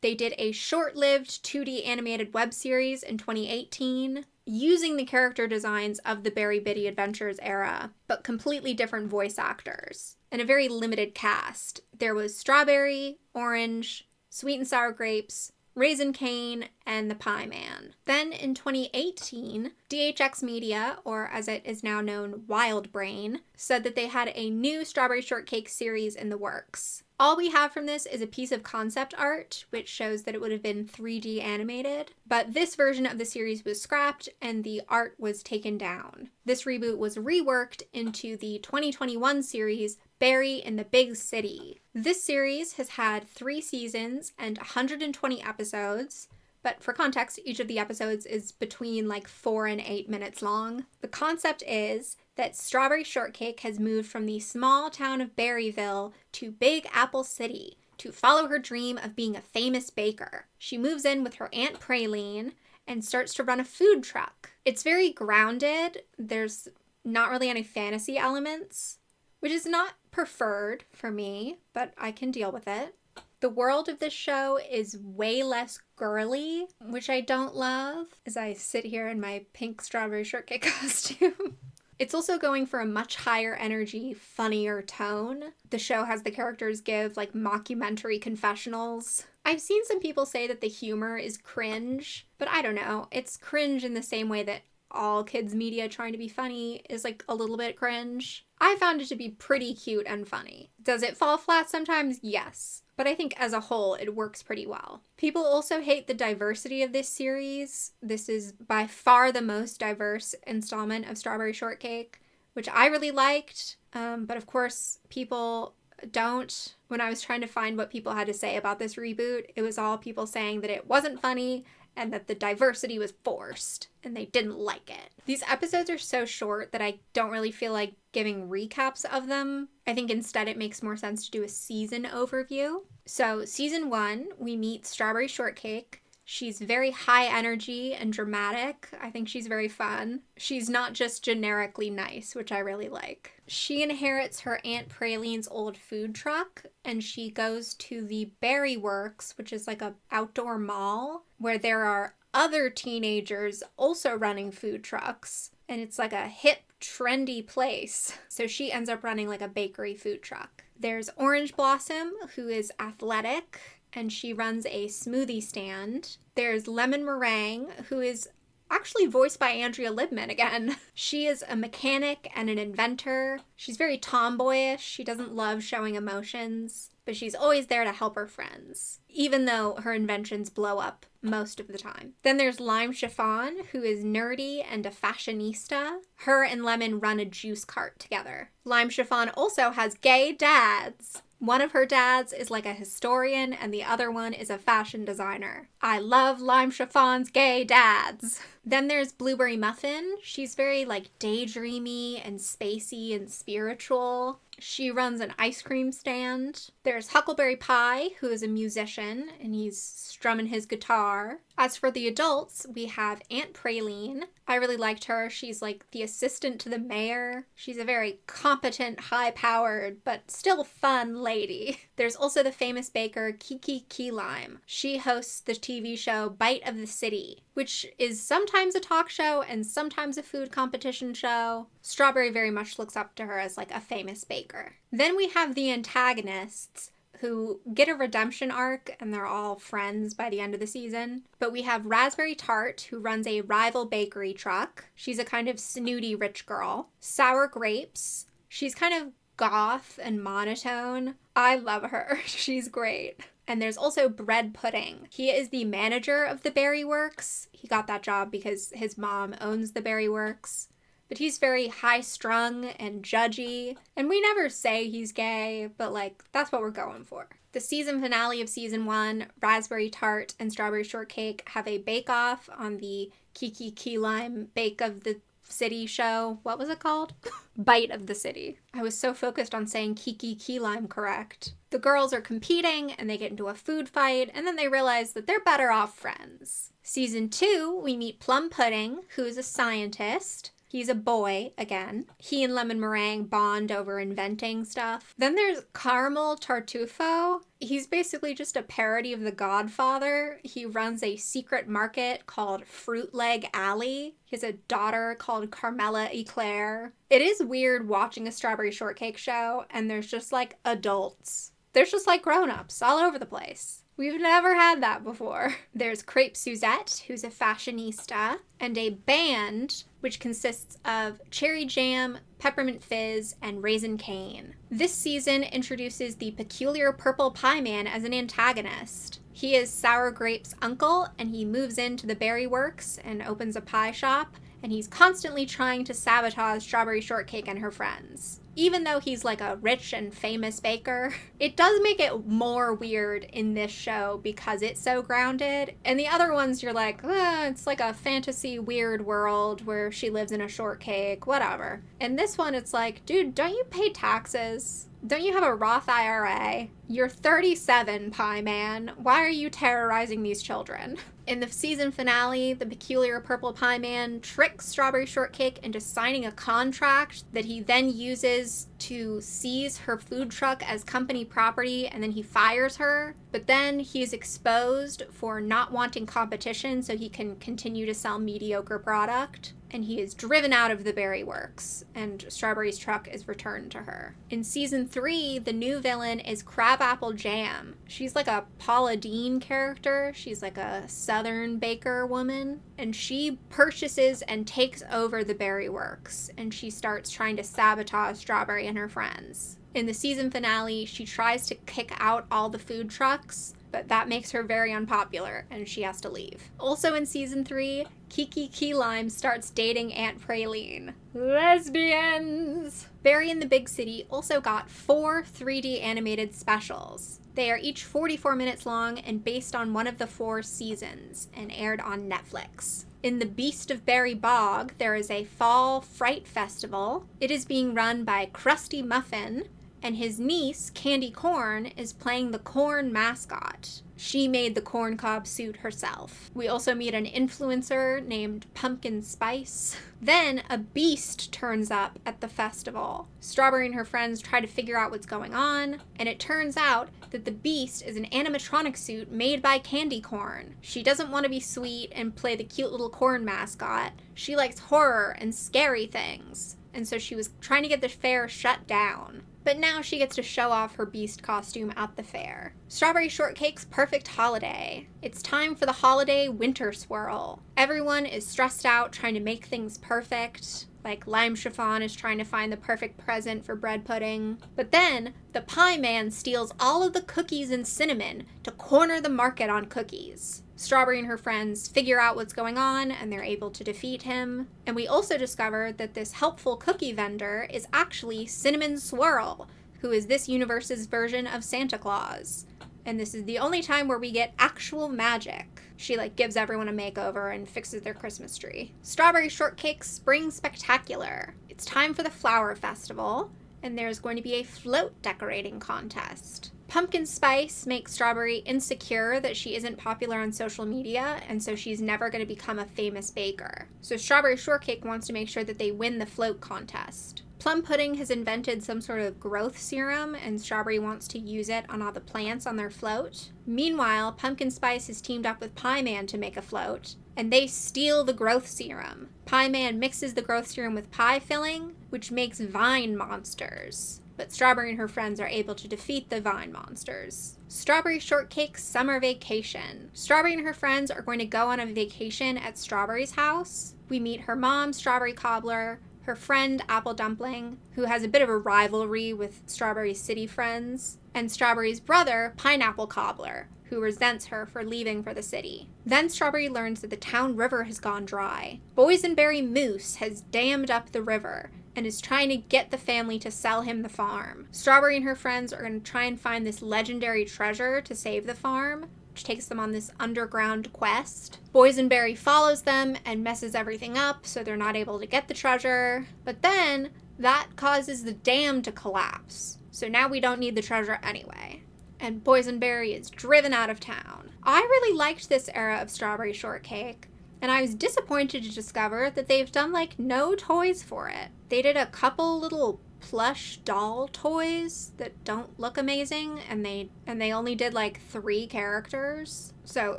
[SPEAKER 1] They did a short-lived 2D animated web series in 2018 using the character designs of the Berry Bitty Adventures era, but completely different voice actors and a very limited cast. There was Strawberry, Orange, Sweet and Sour Grapes, Raisin Cane, and the Pie Man. Then in 2018, DHX Media, or as it is now known, Wild Brain, said that they had a new Strawberry Shortcake series in the works. All we have from this is a piece of concept art, which shows that it would have been 3D animated, but this version of the series was scrapped and the art was taken down. This reboot was reworked into the 2021 series Berry in the Big City. This series has had 3 seasons and 120 episodes, but for context, each of the episodes is between like 4 and 8 minutes long. The concept is that Strawberry Shortcake has moved from the small town of Berryville to Big Apple City to follow her dream of being a famous baker. She moves in with her Aunt Praline and starts to run a food truck. It's very grounded. There's not really any fantasy elements, which is not preferred for me, but I can deal with it. The world of this show is way less girly, which I don't love, as I sit here in my pink Strawberry Shortcake costume. It's also going for a much higher energy, funnier tone. The show has the characters give like mockumentary confessionals. I've seen some people say that the humor is cringe, but I don't know. It's cringe in the same way that all kids media trying to be funny is like a little bit cringe. I found it to be pretty cute and funny. Does it fall flat sometimes? Yes. But I think as a whole, it works pretty well. People also hate the diversity of this series. This is by far the most diverse installment of Strawberry Shortcake, which I really liked. But of course, people don't. When I was trying to find what people had to say about this reboot, it was all people saying that it wasn't funny and that the diversity was forced and they didn't like it. These episodes are so short that I don't really feel like giving recaps of them. I think instead it makes more sense to do a season overview. So season 1, we meet Strawberry Shortcake. She's very high energy and dramatic. I think she's very fun. She's not just generically nice, which I really like. She inherits her Aunt Praline's old food truck, and she goes to the Berry Works, which is like a outdoor mall, where there are other teenagers also running food trucks. And it's like a hip, trendy place. So she ends up running like a bakery food truck. There's Orange Blossom, who is athletic, and she runs a smoothie stand. There's Lemon Meringue, who is actually voiced by Andrea Libman again. She is a mechanic and an inventor. She's very tomboyish. She doesn't love showing emotions, but she's always there to help her friends, even though her inventions blow up most of the time. Then there's Lime Chiffon, who is nerdy and a fashionista. Her and Lemon run a juice cart together. Lime Chiffon also has gay dads. One of her dads is like a historian and the other one is a fashion designer. I love Lime Chiffon's gay dads. Then there's Blueberry Muffin. She's very like daydreamy and spacey and spiritual. She runs an ice cream stand. There's Huckleberry Pie, who is a musician, and he's strumming his guitar. As for the adults, we have Aunt Praline. I really liked her. She's like the assistant to the mayor. She's a very competent, high-powered, but still fun lady. There's also the famous baker, Kiki Key Lime. She hosts the TV show Bite of the City, which is sometimes a talk show and sometimes a food competition show. Strawberry very much looks up to her as like a famous baker. Then we have the antagonists, who get a redemption arc and they're all friends by the end of the season. But we have Raspberry Tart, who runs a rival bakery truck. She's a kind of snooty rich girl. Sour Grapes. She's kind of goth and monotone. I love her. She's great. And there's also Bread Pudding. He is the manager of the Berry Works. He got that job because his mom owns the Berry Works. But he's very high-strung and judgy. And we never say he's gay, but like, that's what we're going for. The season finale of season 1, Raspberry Tart and Strawberry Shortcake have a bake-off on the Kiki Key Lime Bake of the City show. What was it called? Bite of the City. I was so focused on saying Kiki Key Lime correct. The girls are competing and they get into a food fight and then they realize that they're better off friends. Season 2, we meet Plum Pudding, who is a scientist. He's a boy, again. He and Lemon Meringue bond over inventing stuff. Then there's Caramel Tartufo. He's basically just a parody of The Godfather. He runs a secret market called Fruit Leg Alley. He has a daughter called Carmela Eclair. It is weird watching a Strawberry Shortcake show, and there's just like adults. There's just like grown-ups all over the place. We've never had that before. There's Crepe Suzette, who's a fashionista, and a band which consists of Cherry Jam, Peppermint Fizz, and Raisin Cane. This season introduces the peculiar Purple Pie Man as an antagonist. He is Sour Grape's uncle, and he moves into the Berry Works and opens a pie shop, and he's constantly trying to sabotage Strawberry Shortcake and her friends. Even though he's like a rich and famous baker, it does make it more weird in this show because it's so grounded. And the other ones, you're like, it's like a fantasy weird world where she lives in a shortcake, whatever. And this one, it's like, dude, don't you pay taxes? Don't you have a Roth IRA? You're 37, Pie Man. Why are you terrorizing these children? In the season finale, the peculiar Purple Pie Man tricks Strawberry Shortcake into signing a contract that he then uses to seize her food truck as company property, and then he fires her. But then he's exposed for not wanting competition so he can continue to sell mediocre product. and he is driven out of the berry works, and Strawberry's truck is returned to her. In season 3, the new villain is Crabapple Jam. She's like a Paula Deen character. She's like a southern baker woman, and she purchases and takes over the berry works, and she starts trying to sabotage Strawberry and her friends. In the season finale, she tries to kick out all the food trucks, but that makes her very unpopular, and she has to leave. Also in season 3, Kiki Key Lime starts dating Aunt Praline. Lesbians! Berry in the Big City also got 4 3D animated specials. They are each 44 minutes long and based on one of the 4 seasons, and aired on Netflix. In the Beast of Berry Bog, there is a Fall Fright Festival. It is being run by Krusty Muffin, and his niece, Candy Corn, is playing the corn mascot. She made the corn cob suit herself. We also meet an influencer named Pumpkin Spice. Then a beast turns up at the festival. Strawberry and her friends try to figure out what's going on, and it turns out that the beast is an animatronic suit made by Candy Corn. She doesn't want to be sweet and play the cute little corn mascot. She likes horror and scary things, and so she was trying to get the fair shut down. But now she gets to show off her beast costume at the fair. Strawberry Shortcake's perfect holiday. It's time for the holiday winter swirl. Everyone is stressed out trying to make things perfect. Like Lime Chiffon is trying to find the perfect present for bread pudding. But then, the Pie Man steals all of the cookies and cinnamon to corner the market on cookies. Strawberry and her friends figure out what's going on, and they're able to defeat him. And we also discover that this helpful cookie vendor is actually Cinnamon Swirl, who is this universe's version of Santa Claus. And this is the only time where we get actual magic. She gives everyone a makeover and fixes their Christmas tree. Strawberry Shortcake's Spring Spectacular. It's time for the Flower Festival, and there's going to be a float decorating contest. Pumpkin Spice makes Strawberry insecure that she isn't popular on social media, and so she's never going to become a famous baker. So Strawberry Shortcake wants to make sure that they win the float contest. Plum Pudding has invented some sort of growth serum, and Strawberry wants to use it on all the plants on their float. Meanwhile, Pumpkin Spice has teamed up with Pie Man to make a float, and they steal the growth serum. Pie Man mixes the growth serum with pie filling, which makes vine monsters. But Strawberry and her friends are able to defeat the vine monsters. Strawberry Shortcake's Summer Vacation. Strawberry and her friends are going to go on a vacation at Strawberry's house. We meet her mom, Strawberry Cobbler, her friend, Apple Dumpling, who has a bit of a rivalry with Strawberry's city friends, and Strawberry's brother, Pineapple Cobbler, who resents her for leaving for the city. Then Strawberry learns that the town river has gone dry. Boysenberry Moose has dammed up the river and is trying to get the family to sell him the farm. Strawberry and her friends are going to try and find this legendary treasure to save the farm, which takes them on this underground quest. Boysenberry follows them and messes everything up, so they're not able to get the treasure. But then, that causes the dam to collapse. So now we don't need the treasure anyway. And Boysenberry is driven out of town. I really liked this era of Strawberry Shortcake, and I was disappointed to discover that they've done no toys for it. They did a couple little plush doll toys that don't look amazing, and they only did 3 characters. So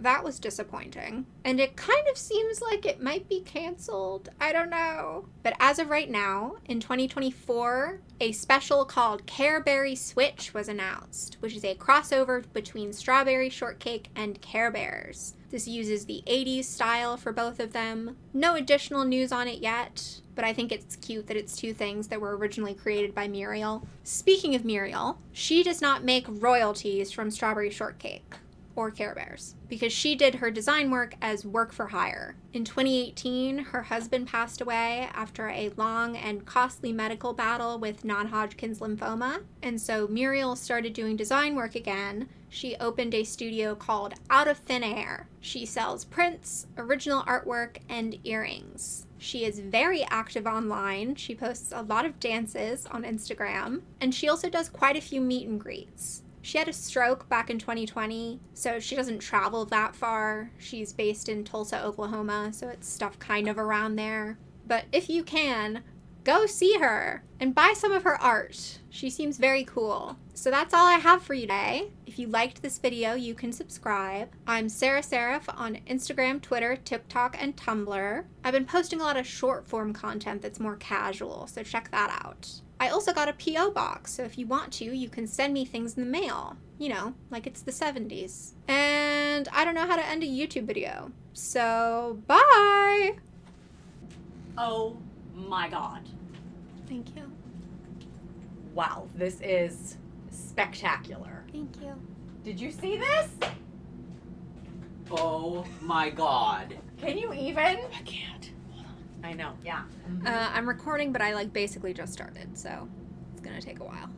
[SPEAKER 1] that was disappointing. And it kind of seems like it might be canceled. I don't know. But as of right now, in 2024, a special called Care Berry Switch was announced, which is a crossover between Strawberry Shortcake and Care Bears. This uses the 80s style for both of them. No additional news on it yet, but I think it's cute that it's 2 things that were originally created by Muriel. Speaking of Muriel, she does not make royalties from Strawberry Shortcake or Care Bears, because she did her design work as work for hire. In 2018, her husband passed away after a long and costly medical battle with non-Hodgkin's lymphoma, and so Muriel started doing design work again. She opened a studio called Out of Thin Air. She sells prints, original artwork, and earrings. She is very active online. She posts a lot of dances on Instagram, and she also does quite a few meet and greets. She had a stroke back in 2020, so she doesn't travel that far. She's based in Tulsa, Oklahoma, so it's stuff kind of around there. But if you can, go see her and buy some of her art. She seems very cool. So that's all I have for you today. If you liked this video, you can subscribe. I'm Sarah Seraph on Instagram, Twitter, TikTok, and Tumblr. I've been posting a lot of short form content that's more casual, so check that out. I also got a P.O. box, so if you want to, you can send me things in the mail. You know, like it's the 70s. And I don't know how to end a YouTube video. So, bye!
[SPEAKER 6] Oh my god.
[SPEAKER 1] Thank you.
[SPEAKER 6] Wow, this is spectacular.
[SPEAKER 1] Thank you.
[SPEAKER 6] Did you see this?
[SPEAKER 7] Oh my god.
[SPEAKER 6] Can you even?
[SPEAKER 7] I can't.
[SPEAKER 6] I know, yeah.
[SPEAKER 1] I'm recording, but I basically just started, so it's gonna take a while.